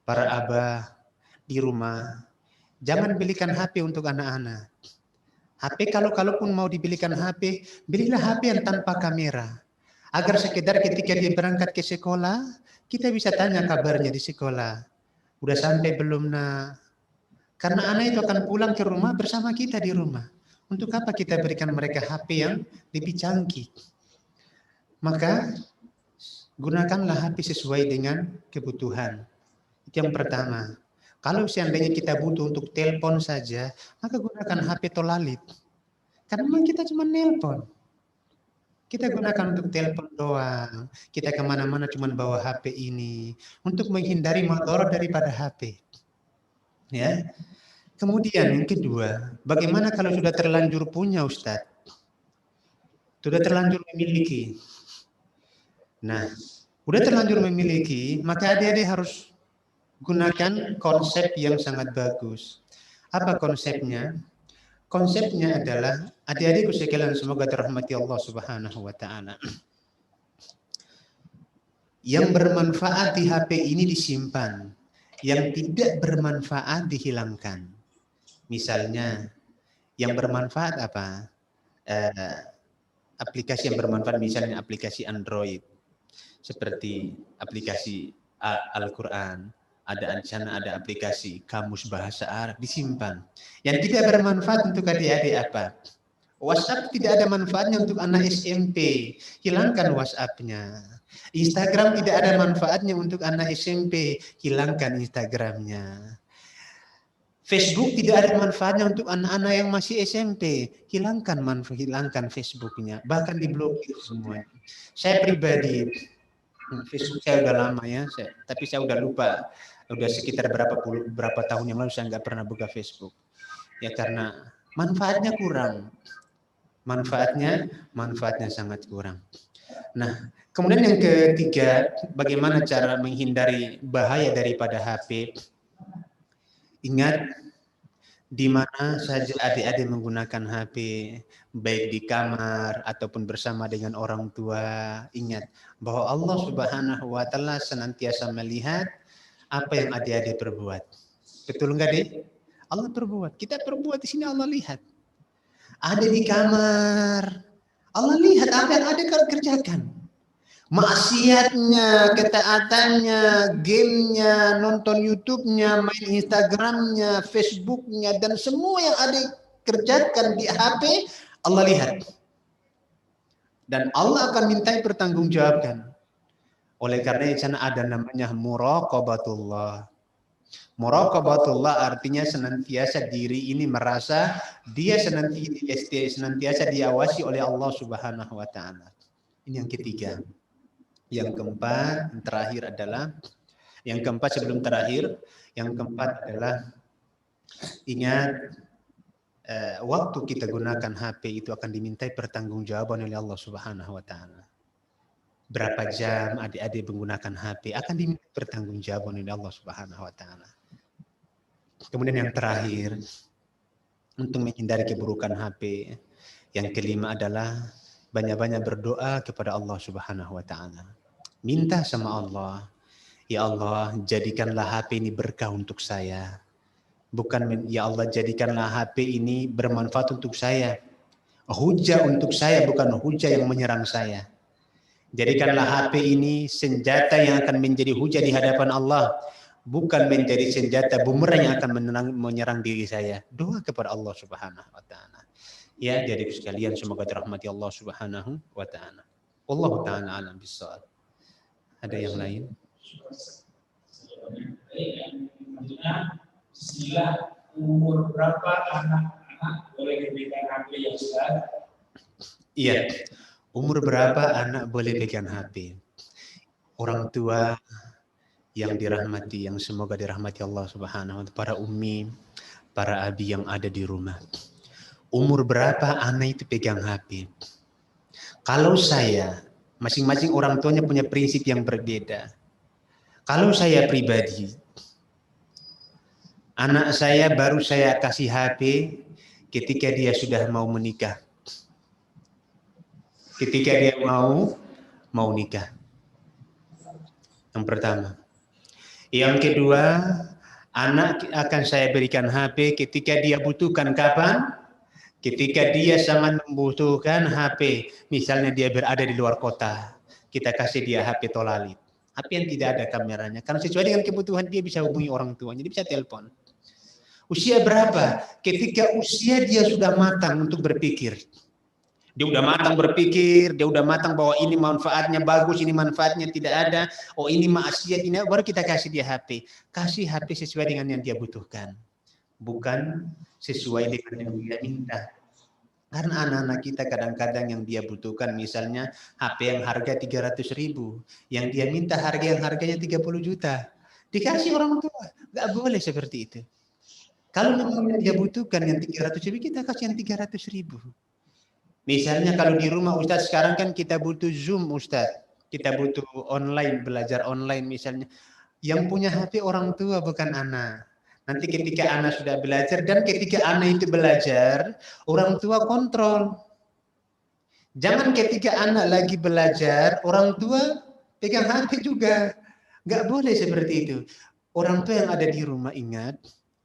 para abah di rumah. Jangan belikan HP untuk anak-anak. HP kalaupun mau dibelikan HP, belilah HP yang tanpa kamera. Agar sekedar ketika dia berangkat ke sekolah, kita bisa tanya kabarnya di sekolah. Udah sampai belum nak? Karena anak itu akan pulang ke rumah bersama kita di rumah. Untuk apa kita berikan mereka HP yang lebih canggih? Maka gunakanlah HP sesuai dengan kebutuhan. Itu yang pertama. Kalau seandainya kita butuh untuk telepon saja, maka gunakan HP tolalit. Karena memang kita cuma nelpon. Kita gunakan untuk telepon doang. Kita kemana-mana cuma bawa HP ini untuk menghindari mudarat daripada HP. Ya. Kemudian yang kedua, bagaimana kalau sudah terlanjur punya, Ustadz? Sudah terlanjur memiliki. Nah, sudah terlanjur memiliki, maka adik-adik harus gunakan konsep yang sangat bagus. Apa konsepnya? Konsepnya adalah, adik-adikku sekalian semoga dirahmati Allah Subhanahu wa taala. Yang bermanfaat di HP ini disimpan, yang tidak bermanfaat dihilangkan. Misalnya, yang bermanfaat apa? Aplikasi yang bermanfaat, misalnya aplikasi Android, seperti aplikasi Al-Quran, ada di sana ada aplikasi kamus bahasa Arab, disimpan. Yang tidak bermanfaat untuk adik-adik apa? WhatsApp tidak ada manfaatnya untuk anak SMP, hilangkan WhatsApp-nya. Instagram tidak ada manfaatnya untuk anak SMP, hilangkan Instagram-nya. Facebook tidak ada manfaatnya untuk anak-anak yang masih SMP, hilangkan Facebook-nya, bahkan diblokir semuanya. Saya pribadi, Facebook saya udah lama ya, tapi saya udah lupa, udah sekitar berapa tahun yang lalu saya nggak pernah buka Facebook. Ya karena manfaatnya kurang, manfaatnya sangat kurang. Nah, kemudian yang ketiga, bagaimana cara menghindari bahaya daripada HP? Ingat, di mana saja adik-adik menggunakan HP, baik di kamar ataupun bersama dengan orang tua, ingat bahwa Allah Subhanahu wa taala senantiasa melihat apa yang adik-adik perbuat. Betul enggak, Dek? Allah perbuat. Kita perbuat di sini Allah lihat. Ada di kamar, Allah lihat apa yang adik kerjakan. Maksiatnya, ketaatannya, gamenya, nonton YouTube-nya, main Instagram-nya, Facebook-nya, dan semua yang adik kerjakan di HP, Allah lihat. Dan Allah akan mintai pertanggungjawabkan. Oleh karena di sana ada namanya muraqabatullah. Muraqabatullah artinya senantiasa diri ini merasa dia senantiasa diawasi oleh Allah Subhanahu wa taala. Ini yang ketiga. Yang keempat, yang terakhir adalah, yang keempat sebelum terakhir, yang keempat adalah ingat waktu kita gunakan HP itu akan dimintai pertanggungjawaban oleh Allah Subhanahu wa taala. Berapa jam adik-adik menggunakan HP akan dimintai pertanggungjawaban oleh Allah Subhanahu wa taala. Kemudian yang terakhir, untuk menghindari keburukan HP, yang kelima adalah banyak-banyak berdoa kepada Allah Subhanahu wa taala. Minta sama Allah, ya Allah, jadikanlah HP ini berkah untuk saya. Bukan ya Allah, jadikanlah HP ini bermanfaat untuk saya. Hujah untuk saya, bukan hujah yang menyerang saya. Jadikanlah HP ini senjata yang akan menjadi hujah di hadapan Allah, bukan menjadi senjata bumerang yang akan menyerang diri saya. Doa kepada Allah Subhanahu wa taala. Ya, jadi sekalian semoga dirahmati Allah Subhanahu wa taala. Wallahu taala alam bissawab. Ada yang lain? Sila umur berapa anak-anak boleh diberikan HP ya Ustaz? Iya. Umur berapa anak boleh pegang HP? Orang tua yang dirahmati, yang semoga dirahmati Allah Subhanahu wa taala, para ummi, para abi yang ada di rumah. Umur berapa anak itu pegang HP? Kalau saya, masing-masing orang tuanya punya prinsip yang berbeda. Kalau saya pribadi, anak saya baru saya kasih HP ketika dia sudah mau menikah. Ketika dia mau nikah. Yang pertama. Yang kedua, anak akan saya berikan HP ketika dia butuhkan. Kapan? Ketika dia sangat membutuhkan HP, misalnya dia berada di luar kota, kita kasih dia HP tolalit, HP yang tidak ada kameranya, karena sesuai dengan kebutuhan dia bisa hubungi orang tuanya, dia bisa telepon. Usia berapa? Ketika usia dia sudah matang untuk berpikir, dia udah matang berpikir, dia udah matang bahwa ini manfaatnya bagus, ini manfaatnya tidak ada, oh ini maksiat, ini baru kita kasih dia HP. Kasih HP sesuai dengan yang dia butuhkan, bukan sesuai dengan yang dia minta. Karena anak-anak kita kadang-kadang yang dia butuhkan misalnya HP yang harga 300.000, yang dia minta harga yang harganya 30 juta. Dikasih orang tua. Nggak boleh seperti itu. Kalau memang dia butuhkan yang 300.000, kita kasih yang 300.000. Misalnya kalau di rumah Ustadz sekarang kan kita butuh Zoom Ustadz. Kita butuh online, belajar online misalnya. Yang punya HP orang tua bukan anak. Nanti ketika anak sudah belajar dan ketika anak itu belajar, orang tua kontrol. Jangan ketika anak lagi belajar, orang tua pegang HP juga. Nggak boleh seperti itu. Orang tua yang ada di rumah ingat,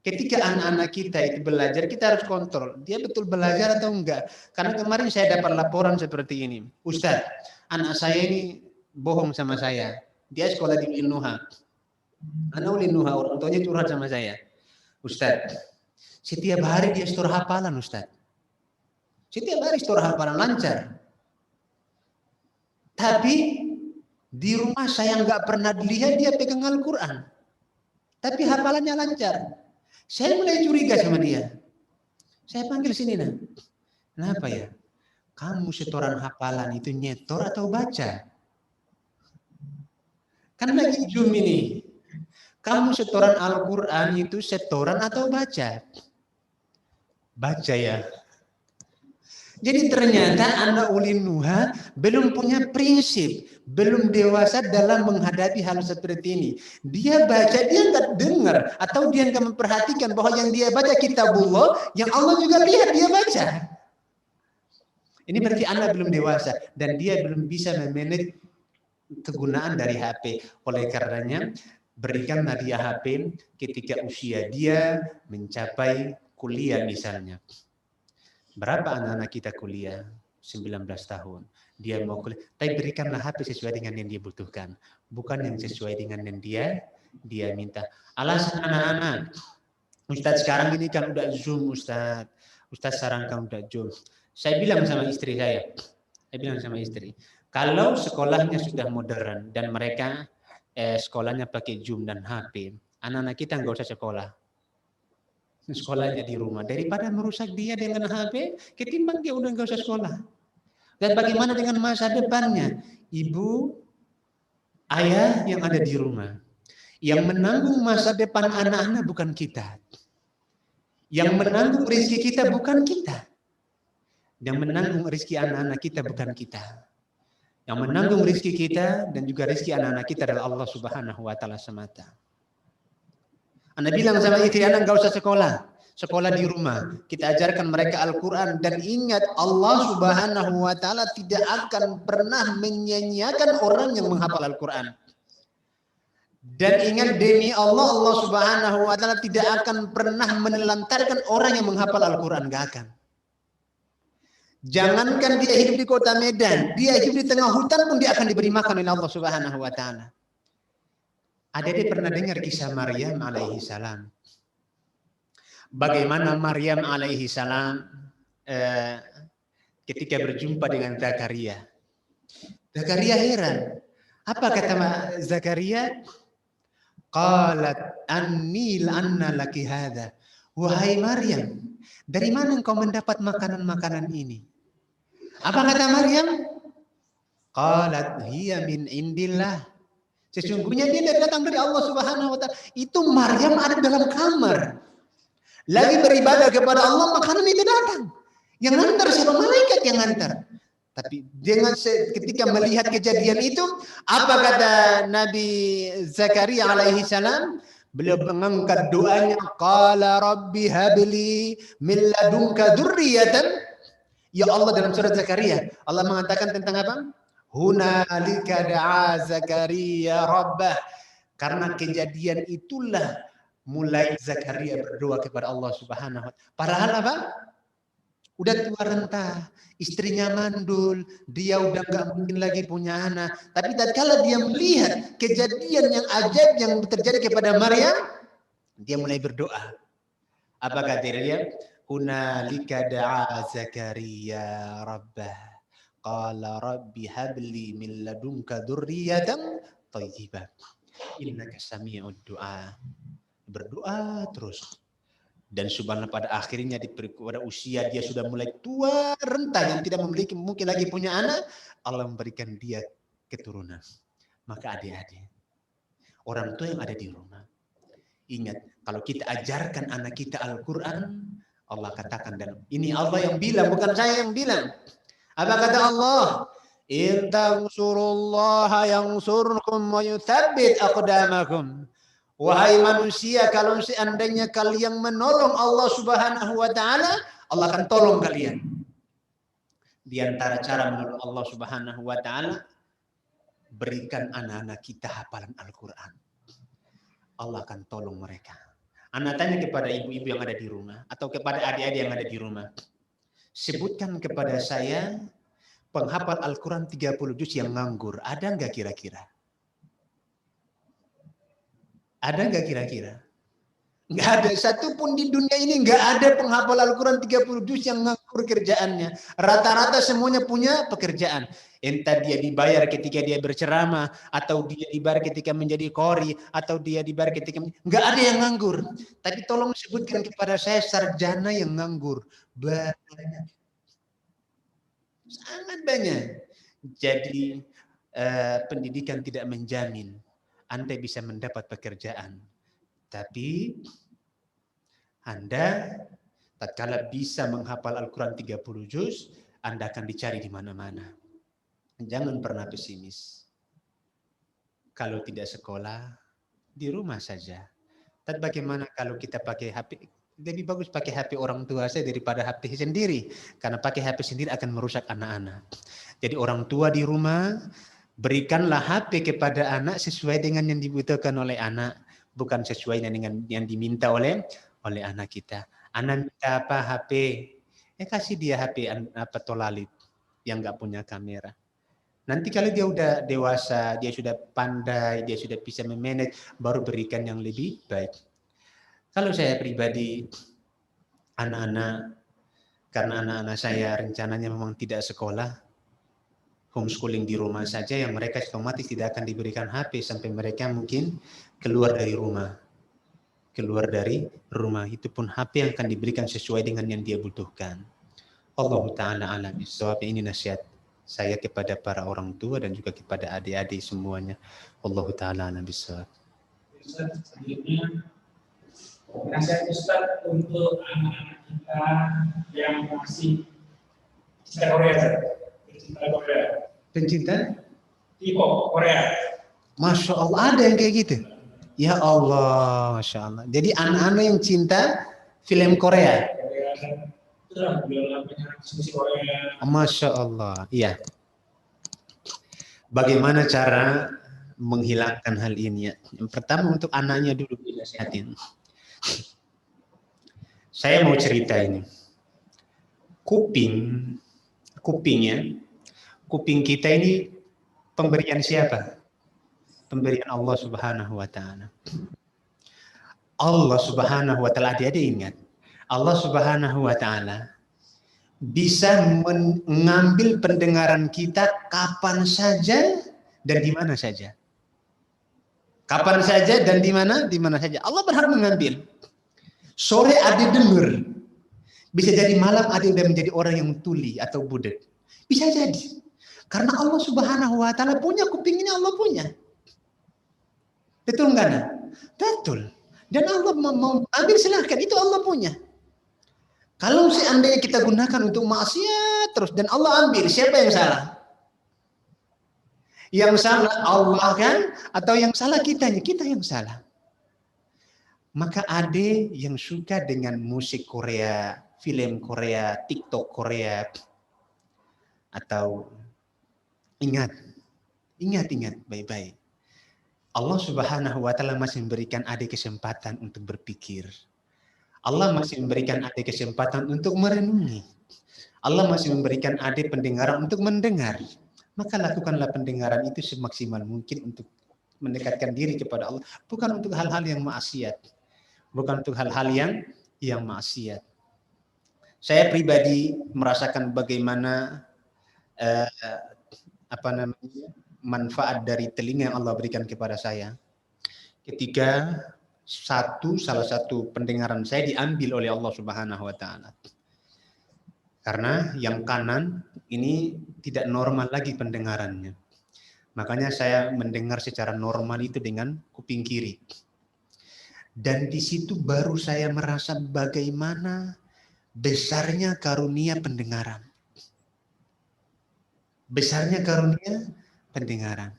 ketika anak-anak kita itu belajar, kita harus kontrol. Dia betul belajar atau enggak. Karena kemarin saya dapat laporan seperti ini. Ustadz, anak saya ini bohong sama saya. Dia sekolah di Ulinuha. Anak Ulinuha, orang tuanya curhat sama saya. Ustadz, setiap hari dia setor hafalan Ustadz. Setiap hari setor hafalan lancar. Tapi di rumah saya nggak pernah lihat dia pegang Al-Quran. Tapi hafalannya lancar. Saya mulai curiga sama dia. Saya panggil sini, nah. Kenapa ya? Kamu setoran hafalan itu nyetor atau baca? Kan lagi Zoom ini. Kamu setoran Al-Quran itu setoran atau baca? Baca ya. Jadi ternyata anak Ulinuha belum punya prinsip, belum dewasa dalam menghadapi hal seperti ini. Dia baca, dia nggak dengar, atau dia nggak memperhatikan bahwa yang dia baca kitabullah, yang Allah juga lihat dia baca. Ini berarti anak belum dewasa dan dia belum bisa memanage kegunaan dari HP. Oleh karenanya, berikanlah dia HP ketika usia dia mencapai kuliah misalnya. Berapa anak-anak kita kuliah? 19 tahun. Dia mau kuliah, tapi berikanlah HP sesuai dengan yang dia butuhkan. Bukan yang sesuai dengan yang dia minta. Alasan anak-anak, Ustadz sekarang ini kan udah Zoom Ustadz. Ustadz sarankan udah Zoom. Saya bilang sama istri saya, kalau sekolahnya sudah modern dan mereka sekolahnya pakai Zoom dan HP, anak-anak kita nggak usah sekolah. Sekolahnya di rumah. Daripada merusak dia dengan HP, ketimbang dia udah nggak usah sekolah. Dan bagaimana dengan masa depannya? Ibu, ayah yang ada di rumah. Yang menanggung masa depan anak-anak bukan kita. Yang menanggung rezeki kita bukan kita. Yang menanggung rezeki anak-anak kita bukan kita. Yang menanggung rezeki kita dan juga rezeki anak-anak kita adalah Allah Subhanahu wa taala semata. Anda bilang sama istri anak nggak usah sekolah. Sekolah di rumah. Kita ajarkan mereka Al-Quran. Dan ingat Allah Subhanahu wa taala tidak akan pernah menyanyiakan orang yang menghafal Al-Quran. Dan ingat demi Allah, Allah Subhanahu wa taala tidak akan pernah menelantarkan orang yang menghafal Al-Quran. Nggak akan. Jangankan dia hidup di kota Medan, dia hidup di tengah hutan pun dia akan diberi makan oleh Allah Subhanahu wa taala. Adik-adik pernah dengar kisah Maryam alaihi salam? Bagaimana Maryam alaihi salam ketika berjumpa dengan Zakaria. Zakaria heran. Apa kata Zakaria? Qalat anni anna laki hadha. Wahai Maryam, dari mana engkau mendapat makanan-makanan ini? Apa kata Maryam? Qalat hiya min indillah. Sesungguhnya dia datang dari Allah Subhanahu wa taala. Itu Maryam ada dalam kamar. Lagi beribadah kepada Allah, makanan itu datang. Yang hantar siapa? Malaikat yang hantar. Tapi dengan ketika melihat kejadian itu, apa kata Nabi Zakaria alaihi salam? Beliau mengangkat doanya, qala rabbi habli min ladunka dzurriyyatan. Ya Allah, dalam surat Zakaria, Allah mengatakan tentang apa? Hunalika da'a Zakaria rabbah. Karena kejadian itulah mulai Zakaria berdoa kepada Allah Subhanahu wa taala. Padahal apa? Udah tua renta, istrinya mandul, dia udah nggak mungkin lagi punya anak. Tapi tatkala dia melihat kejadian yang ajaib yang terjadi kepada Maryam, dia mulai berdoa. Apa kata dia? Hunalika da'a Zakaria rabbah. Qala rabbi habli min ladunka dzurriyyatan thayyibah. Innaka sami'ud du'a. Berdoa terus. Dan subhanallah pada akhirnya pada usia dia sudah mulai tua renta yang tidak memiliki mungkin lagi punya anak, Allah memberikan dia keturunan. Maka adik-adik, orang tua yang ada di rumah, ingat kalau kita ajarkan anak kita Al-Quran, Allah katakan dalam ini Allah yang bilang, bukan saya yang bilang. Apa kata Allah? In tansurullaha yansurkum wa yuthabbit aqdamakum. Wahai manusia, kalau seandainya kalian menolong Allah Subhanahu wa taala, Allah akan tolong kalian. Di antara cara menolong Allah Subhanahu wa taala, berikan anak-anak kita hafalan Al-Qur'an. Allah akan tolong mereka. Anak tanya kepada ibu-ibu yang ada di rumah atau kepada adik-adik yang ada di rumah. Sebutkan kepada saya penghafal Al-Qur'an 30 juz yang nganggur. Ada enggak kira-kira? Ada nggak kira-kira? Nggak ada. Satupun di dunia ini nggak ada penghafal Al-Quran 30 juz yang nganggur kerjaannya. Rata-rata semuanya punya pekerjaan. Entah dia dibayar ketika dia berceramah, atau dia dibayar ketika menjadi qori, atau dia dibayar ketika... Nggak ada yang nganggur. Tapi tolong sebutkan kepada saya sarjana yang nganggur. Banyak. Sangat banyak. Jadi pendidikan tidak menjamin Anda bisa mendapat pekerjaan, tapi Anda tatkala bisa menghafal Al-Quran 30 juz, Anda akan dicari di mana-mana. Jangan pernah pesimis. Kalau tidak sekolah, di rumah saja. Tapi bagaimana kalau kita pakai HP? Lebih bagus pakai HP orang tua saya daripada HP sendiri. Karena pakai HP sendiri akan merusak anak-anak. Jadi orang tua di rumah, berikanlah HP kepada anak sesuai dengan yang dibutuhkan oleh anak, bukan sesuai dengan yang diminta oleh anak kita. Anak minta apa HP? Kasih dia HP apa tolalit yang nggak punya kamera. Nanti kalau dia udah dewasa, dia sudah pandai, dia sudah bisa memanage, baru berikan yang lebih baik. Kalau saya pribadi, anak-anak, karena anak-anak saya rencananya memang tidak sekolah, homeschooling di rumah saja, yang mereka otomatis tidak akan diberikan HP sampai mereka mungkin keluar dari rumah. Keluar dari rumah, itu pun HP yang akan diberikan sesuai dengan yang dia butuhkan. Allah Ta'ala alam bisawab. Ini nasihat saya kepada para orang tua dan juga kepada adik-adik semuanya. Allah Ta'ala alam bisawab. Selanjutnya, nasihat Ustaz untuk anak-anak kita yang masih cinta Korea. Pencinta K-pop Korea. Masya Allah, ada yang kayak gitu. Ya Allah, Masya Allah. Jadi anak-anak yang cinta film Korea. Masya Allah. Iya. Bagaimana cara menghilangkan hal ini? Yang pertama untuk anaknya dulu dinasihatin. Saya mau cerita ini. Kuping kita ini pemberian siapa? Pemberian Allah Subhanahu wa Ta'ala. Allah Subhanahu wa Ta'ala, adik-adik ingat, Allah Subhanahu wa Ta'ala bisa mengambil pendengaran kita kapan saja dan di mana saja. Kapan saja dan di mana saja. Allah berhak mengambil. Sore ada dengar. Bisa jadi malam ada udah menjadi orang yang tuli atau budak. Bisa jadi. Karena Allah Subhanahu wa Ta'ala punya kuping ini, Allah punya. Betul enggak? Nah? Betul. Dan Allah mau ambil silahkan, itu Allah punya. Kalau seandainya kita gunakan untuk maksiat terus dan Allah ambil, siapa yang salah? Yang salah Allah kan? Atau yang salah kitanya? Kita yang salah. Maka ada yang suka dengan musik Korea, film Korea, TikTok Korea, atau ingat baik-baik. Allah Subhanahu wa Ta'ala masih memberikan adik kesempatan untuk berpikir. Allah masih memberikan adik kesempatan untuk merenungi. Allah masih memberikan adik pendengaran untuk mendengar. Maka lakukanlah pendengaran itu semaksimal mungkin untuk mendekatkan diri kepada Allah, bukan untuk hal-hal yang maksiat. Bukan untuk hal-hal yang maksiat. Saya pribadi merasakan bagaimana manfaat dari telinga yang Allah berikan kepada saya. Ketika salah satu pendengaran saya diambil oleh Allah Subhanahu wa taala. Karena yang kanan ini tidak normal lagi pendengarannya. Makanya saya mendengar secara normal itu dengan kuping kiri. Dan di situ baru saya merasa bagaimana besarnya karunia pendengaran. Besarnya karunia pendengaran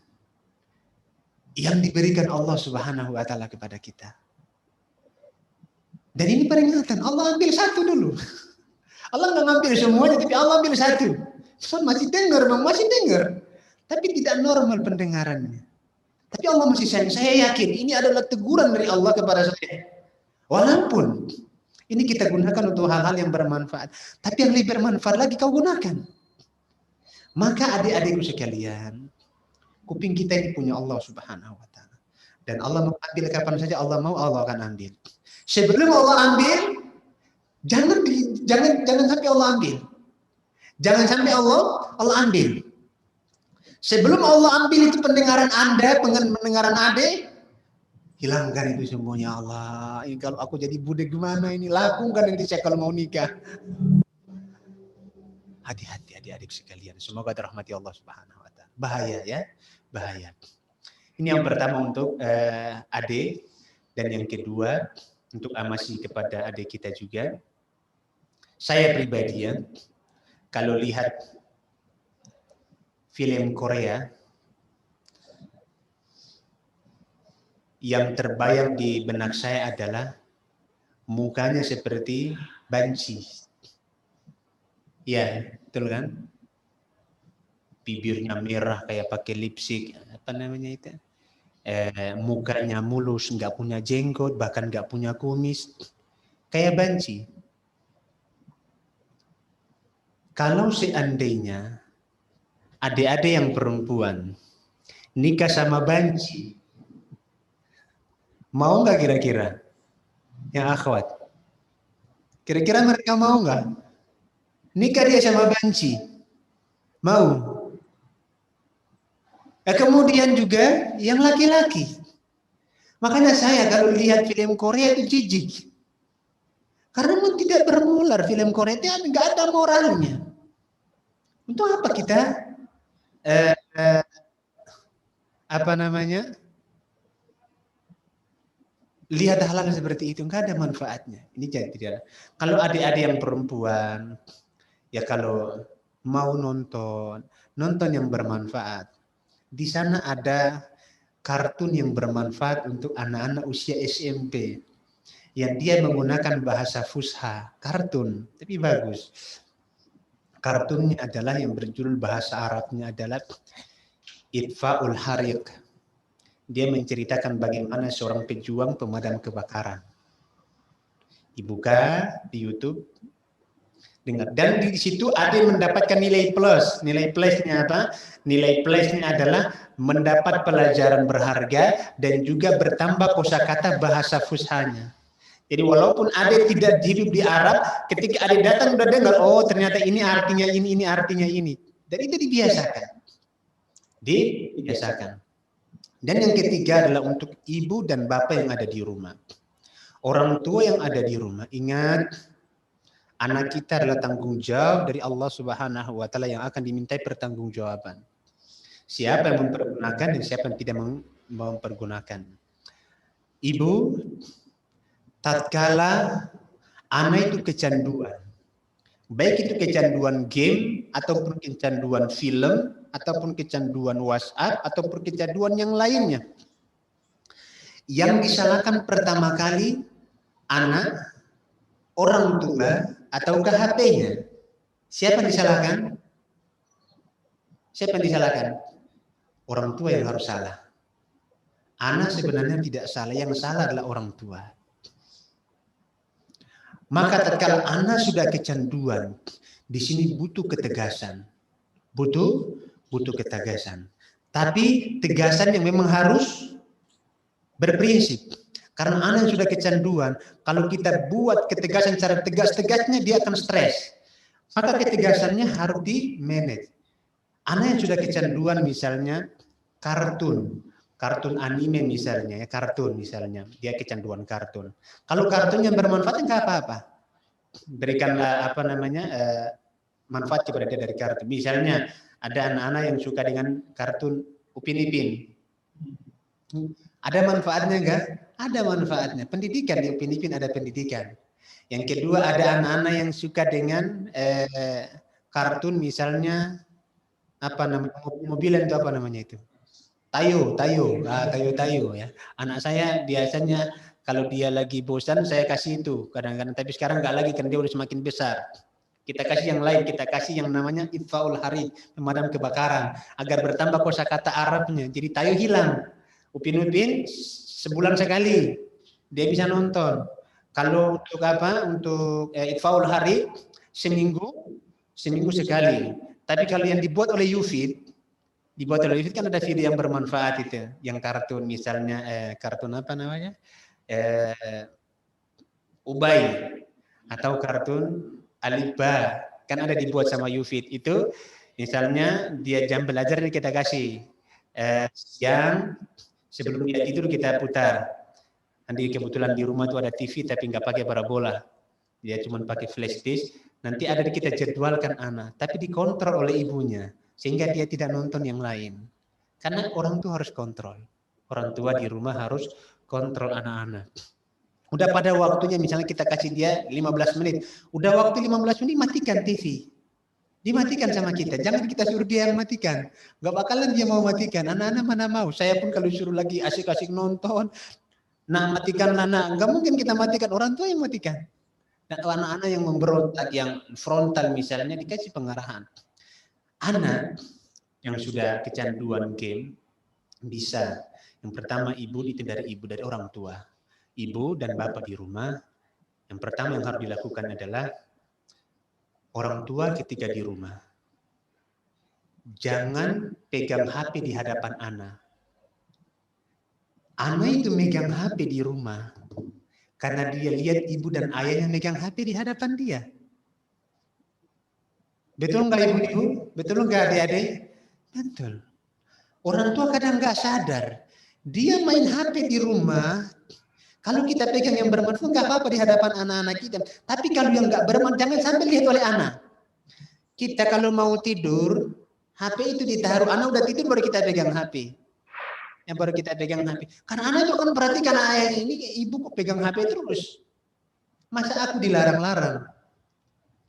yang diberikan Allah Subhanahu wa taala kepada kita. Dan ini peringatan, Allah ambil satu dulu. Allah nggak ngambil semuanya, tapi Allah ambil satu. So, masih dengar, masih dengar. Tapi tidak normal pendengarannya. Tapi Allah masih sayang. Saya yakin ini adalah teguran dari Allah kepada saya. Walaupun ini kita gunakan untuk hal-hal yang bermanfaat. Tapi yang lebih bermanfaat lagi kau gunakan. Maka adik-adikku sekalian, kuping kita ini punya Allah Subhanahu wa taala. Dan Allah mau ambil kapan saja Allah mau, Allah akan ambil. Sebelum Allah ambil, jangan sampai Allah ambil. Jangan sampai Allah ambil. Sebelum Allah ambil itu pendengaran Anda, pendengaran adik, hilangkan itu semuanya Allah. Ini kalau aku jadi budak gimana ini? Lakukan nanti saya kalau mau nikah. Hati-hati adik-adik sekalian. Semoga dirahmati Allah Subhanahu wa taala. Bahaya ya, bahaya. Ini yang pertama untuk adik, dan yang kedua untuk amasi kepada adik kita juga. Saya pribadi ya, kalau lihat film Korea, yang terbayang di benak saya adalah mukanya seperti banci. Ya, betul kan? Bibirnya merah kayak pakai lipstick, apa namanya itu? Mukanya mulus, nggak punya jenggot, bahkan nggak punya kumis, kayak banci. Kalau seandainya adik-adik yang perempuan nikah sama banci, mau nggak kira-kira? Yang akhwat, kira-kira mereka mau nggak? Nikah dia sama banci, mau. Kemudian juga yang laki-laki. Makanya saya kalau lihat film Korea itu jijik. Karena tidak bermular film Korea itu nggak ada moralnya. Untuk apa kita lihat hal-hal seperti itu? Nggak ada manfaatnya. Ini jadi tidak. Kalau adik-adik yang perempuan, ya kalau mau nonton yang bermanfaat. Di sana ada kartun yang bermanfaat untuk anak-anak usia SMP. Yang dia menggunakan bahasa Fusha, kartun, tapi bagus. Kartunnya adalah yang berjudul bahasa Arabnya adalah Itfa'ul Hariq. Dia menceritakan bagaimana seorang pejuang pemadam kebakaran. Dibuka di YouTube. Dan di situ ada yang mendapatkan nilai plus. Nilai plusnya apa? Nilai plusnya adalah mendapat pelajaran berharga dan juga bertambah kosakata bahasa Fushanya. Jadi walaupun ada tidak hidup di Arab, ketika ada datang udah dengar, oh ternyata ini artinya ini artinya ini. Dan itu dibiasakan. Dibiasakan. Dan yang ketiga adalah untuk ibu dan bapak yang ada di rumah. Orang tua yang ada di rumah, ingat, anak kita adalah tanggung jawab dari Allah Subhanahu wa taala yang akan dimintai pertanggungjawaban. Siapa yang mempergunakan dan siapa yang tidak mempergunakan. Ibu, tatkala anak itu kecanduan, baik itu kecanduan game ataupun kecanduan film ataupun kecanduan WhatsApp ataupun kecanduan yang lainnya, yang disalahkan pertama kali anak, orang tua, ataukah HP-nya? Siapa yang disalahkan? Siapa yang disalahkan? Orang tua yang harus salah. Anak sebenarnya tidak salah, yang salah adalah orang tua. Maka tatkala anak sudah kecanduan, di sini butuh ketegasan. Butuh ketegasan. Tapi tegasan yang memang harus berprinsip. Karena anak yang sudah kecanduan, kalau kita buat ketegasan secara tegas-tegasnya, dia akan stres. Maka ketegasannya harus di-manage. Anak yang sudah kecanduan misalnya kartun kartun anime misalnya, ya kartun misalnya, dia kecanduan kartun. Kalau kartun yang bermanfaat nggak apa-apa, berikanlah apa namanya manfaat kepada dia dari kartun. Misalnya ada anak-anak yang suka dengan kartun Upin Ipin, ada manfaatnya enggak? Ada manfaatnya. Pendidikan di Upin Ipin ada pendidikan. Yang kedua ada anak-anak yang suka dengan kartun misalnya apa namanya mobilan itu apa namanya itu? Tayo ya. Anak saya biasanya kalau dia lagi bosan saya kasih itu kadang-kadang, tapi sekarang nggak lagi karena dia udah semakin besar. Kita kasih yang lain, kita kasih yang namanya Itfaul Harid, pemadam kebakaran, agar bertambah kosakata Arabnya. Jadi tayo hilang. Upin Ipin sebulan sekali dia bisa nonton. Kalau untuk apa? Untuk Itfaul Harid seminggu sekali. Tapi kalau yang dibuat oleh Yufid kan ada video yang bermanfaat itu, yang kartun misalnya kartun apa namanya Ubay atau kartun Aliba kan ada dibuat sama Yufid itu, misalnya dia jam belajar ini kita kasih yang sebelum dia tidur kita putar. Nanti kebetulan di rumah tuh ada TV tapi nggak pakai parabola, dia cuma pakai flash disk. Nanti ada kita jadwalkan anak, tapi dikontrol oleh ibunya. Sehingga dia tidak nonton yang lain. Karena orang tua harus kontrol. Orang tua di rumah harus kontrol anak-anak. Udah pada waktunya misalnya kita kasih dia 15 menit. Udah waktu 15 menit matikan TV. Dimatikan sama kita. Jangan kita suruh dia yang matikan. Gak bakalan dia mau matikan. Anak-anak mana mau. Saya pun kalau suruh lagi asik-asik nonton. Nah matikan anak. Gak mungkin kita matikan. Orang tua yang matikan. Dan anak-anak yang memberontak, yang frontal misalnya dikasih pengarahan. Anak yang sudah kecanduan game bisa. Yang pertama itu dari orang tua. Ibu dan bapak di rumah. Yang pertama yang harus dilakukan adalah orang tua ketika di rumah. Jangan pegang HP di hadapan anak. Anak itu megang HP di rumah. Karena dia lihat ibu dan ayahnya megang HP di hadapan dia. Betul nggak ibu-ibu? Betul nggak adik-adik? Betul. Orang tua kadang nggak sadar. Dia main HP di rumah. Kalau kita pegang yang bermanfaat nggak apa-apa di hadapan anak-anak kita. Tapi kalau yang nggak bermanfaat jangan sampai lihat oleh anak. Kita kalau mau tidur, HP itu ditaruh. Anak udah tidur baru kita pegang HP. Yang baru kita pegang HP. Karena anak itu kan perhatikan ayah ini ibu kok pegang HP terus. Masa aku dilarang-larang?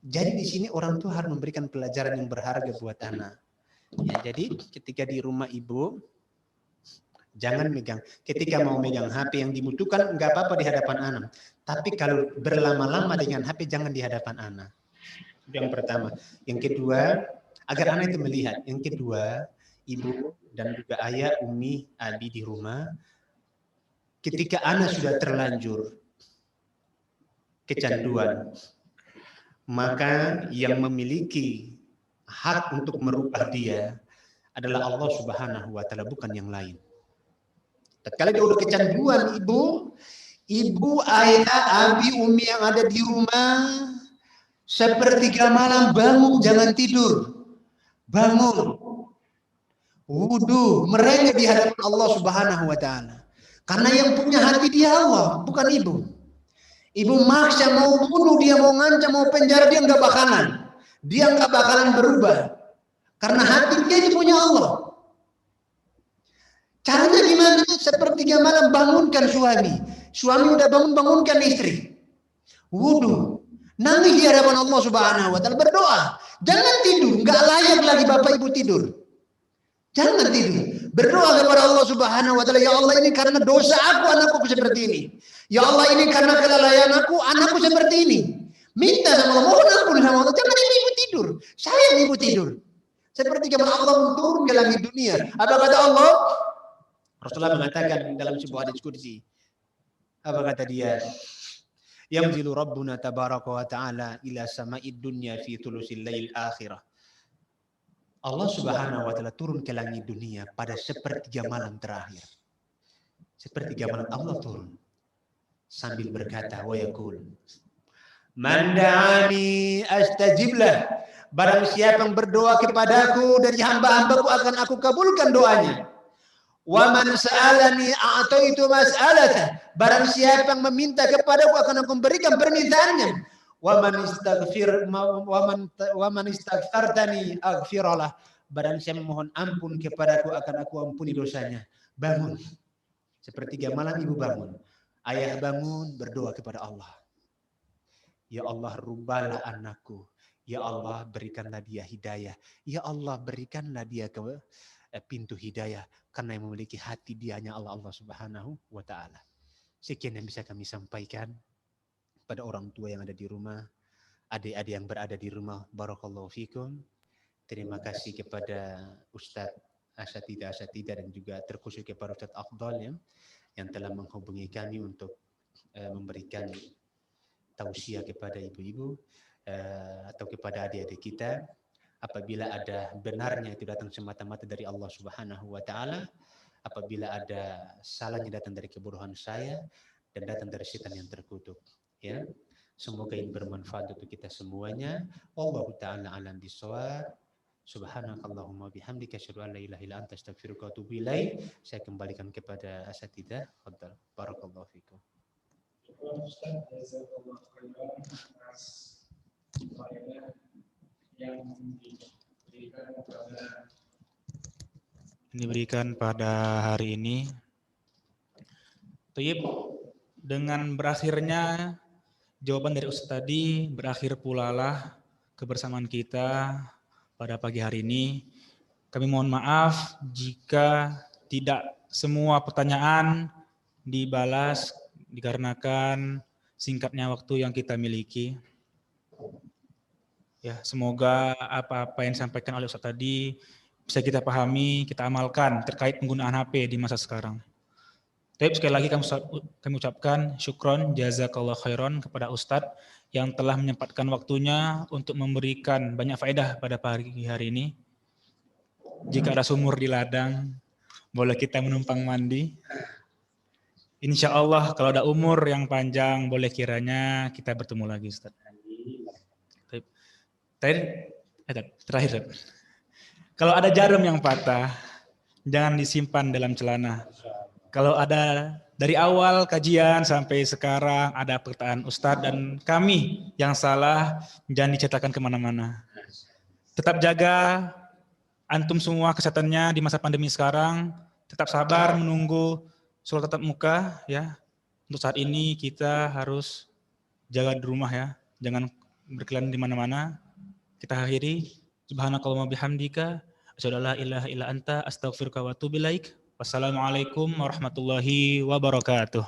Jadi di sini orang tua harus memberikan pelajaran yang berharga buat anak. Ya, jadi ketika di rumah ibu, jangan megang. Ketika mau megang HP yang dibutuhkan, nggak apa-apa di hadapan anak. Tapi kalau berlama-lama dengan HP, jangan di hadapan anak. Yang pertama. Yang kedua, agar anak itu melihat. Yang kedua, ibu dan juga ayah, umi, abi di rumah, ketika anak sudah terlanjur kecanduan, maka yang memiliki hak untuk merubah dia adalah Allah Subhanahu wa Ta'ala, bukan yang lain. Tatkala dia udah kecanduan, ibu, ayah, abi, umi yang ada di rumah, sepertiga malam bangun, jangan tidur. Bangun. Wudu, mereka di hadapan Allah Subhanahu wa Ta'ala. Karena yang punya hati dia Allah, bukan ibu. Ibu maksa mau bunuh dia, mau ngancam, mau penjara dia nggak bakalan. Dia nggak bakalan berubah. Karena hati dia punya Allah. Caranya gimana? Sepertiga malam bangunkan suami. Suami udah bangun, bangunkan istri. Wudu. Nangis di hadapan Allah Subhanahu wa Ta'ala, berdoa. Jangan tidur, nggak layak lagi bapak ibu tidur. Jangan tidur. Berdoa kepada Allah Subhanahu wa Ta'ala, ya Allah ini karena dosa aku, anakku seperti ini. Ya Allah ini karena kelalaian aku, anakku seperti ini. Minta sama Allah, mohon ampun sama Allah. Jangan ibu tidur. Saya ibu tidur. Seperti kepada Allah turun ke langit dunia. Apa kata Allah? Rasulullah mengatakan dalam sebuah hadis qudsi. Apa kata dia? Yanzilu Rabbuna tabaraka wa ta'ala ila sama'id dunya fi thulusil lail akhirah. Allah Subhanahu wa Ta'ala turun ke langit dunia pada sepertiga malam terakhir. Sepertiga malam Allah turun sambil berkata, wa yaqul man da'ani astajib lah. Barang siapa yang berdoa kepadaku dari hamba-hambaku akan aku kabulkan doanya. Wa man sa'alani a'taitu mas'alata. Barang siapa yang meminta kepadaku akan aku berikan permintaannya. Wa man istaghfartani aghfiralah. Barang siapa memohon ampun kepadaku akan aku ampuni dosanya. Bangun. Sepertiga malam ibu bangun. Ayah bangun berdoa kepada Allah. Ya Allah, rubahlah anakku. Ya Allah, berikanlah dia hidayah. Ya Allah, berikanlah dia ke pintu hidayah. Karena yang memiliki hati dia hanya Allah Subhanahu wa ta'ala. Sekian yang bisa kami sampaikan pada orang tua yang ada di rumah, adik-adik yang berada di rumah. Barakallahu fikum. Terima kasih kepada Ustadz Asatidah dan juga terkhusus kepada Ustadz Afdal yang telah menghubungi kami untuk memberikan tausiah kepada ibu-ibu atau kepada adik-adik kita. Apabila ada benarnya itu datang semata-mata dari Allah Subhanahu wa ta'ala. Apabila ada salahnya datang dari kebodohan saya dan datang dari setan yang terkutuk. Ya. Semoga ini bermanfaat untuk kita semuanya. Wallahu ta'ala alam bisawab. Subhanakallahumma bihamdika asyhadu an la ilaha illa anta astaghfiruka wa atubu ilaik. Saya kembalikan kepada Asatidah. Fadhal. Barakallahu fikum. Ustaz, jazakallahu khairan atas faedah yang diberikan pada hari ini. Tayyib, dengan berakhirnya jawaban dari Ustaz tadi, berakhir pula lah kebersamaan kita pada pagi hari ini. Kami mohon maaf jika tidak semua pertanyaan dibalas dikarenakan singkatnya waktu yang kita miliki. Ya, semoga apa-apa yang disampaikan oleh Ustaz tadi bisa kita pahami, kita amalkan terkait penggunaan HP di masa sekarang. Tapi sekali lagi kami ucapkan syukron, jazakallah khairan kepada Ustadz yang telah menyempatkan waktunya untuk memberikan banyak faedah pada pagi hari ini. Jika ada sumur di ladang, boleh kita menumpang mandi. Insya Allah kalau ada umur yang panjang, boleh kiranya kita bertemu lagi, Ustadz. Terakhir, kalau ada jarum yang patah, jangan disimpan dalam celana. Kalau ada dari awal kajian sampai sekarang ada perkataan Ustadz dan kami yang salah, jangan dicetakkan kemana-mana. Tetap jaga antum semua kesehatannya di masa pandemi sekarang. Tetap sabar menunggu sholat tatap muka ya. Untuk saat ini kita harus jaga di rumah ya, jangan berkeliaran di mana-mana. Kita akhiri. Subhanakallahumma bihamdika asyhadu an la ilaha illa anta astaghfiruka wa atubu ilaik. Wassalamualaikum warahmatullahi wabarakatuh.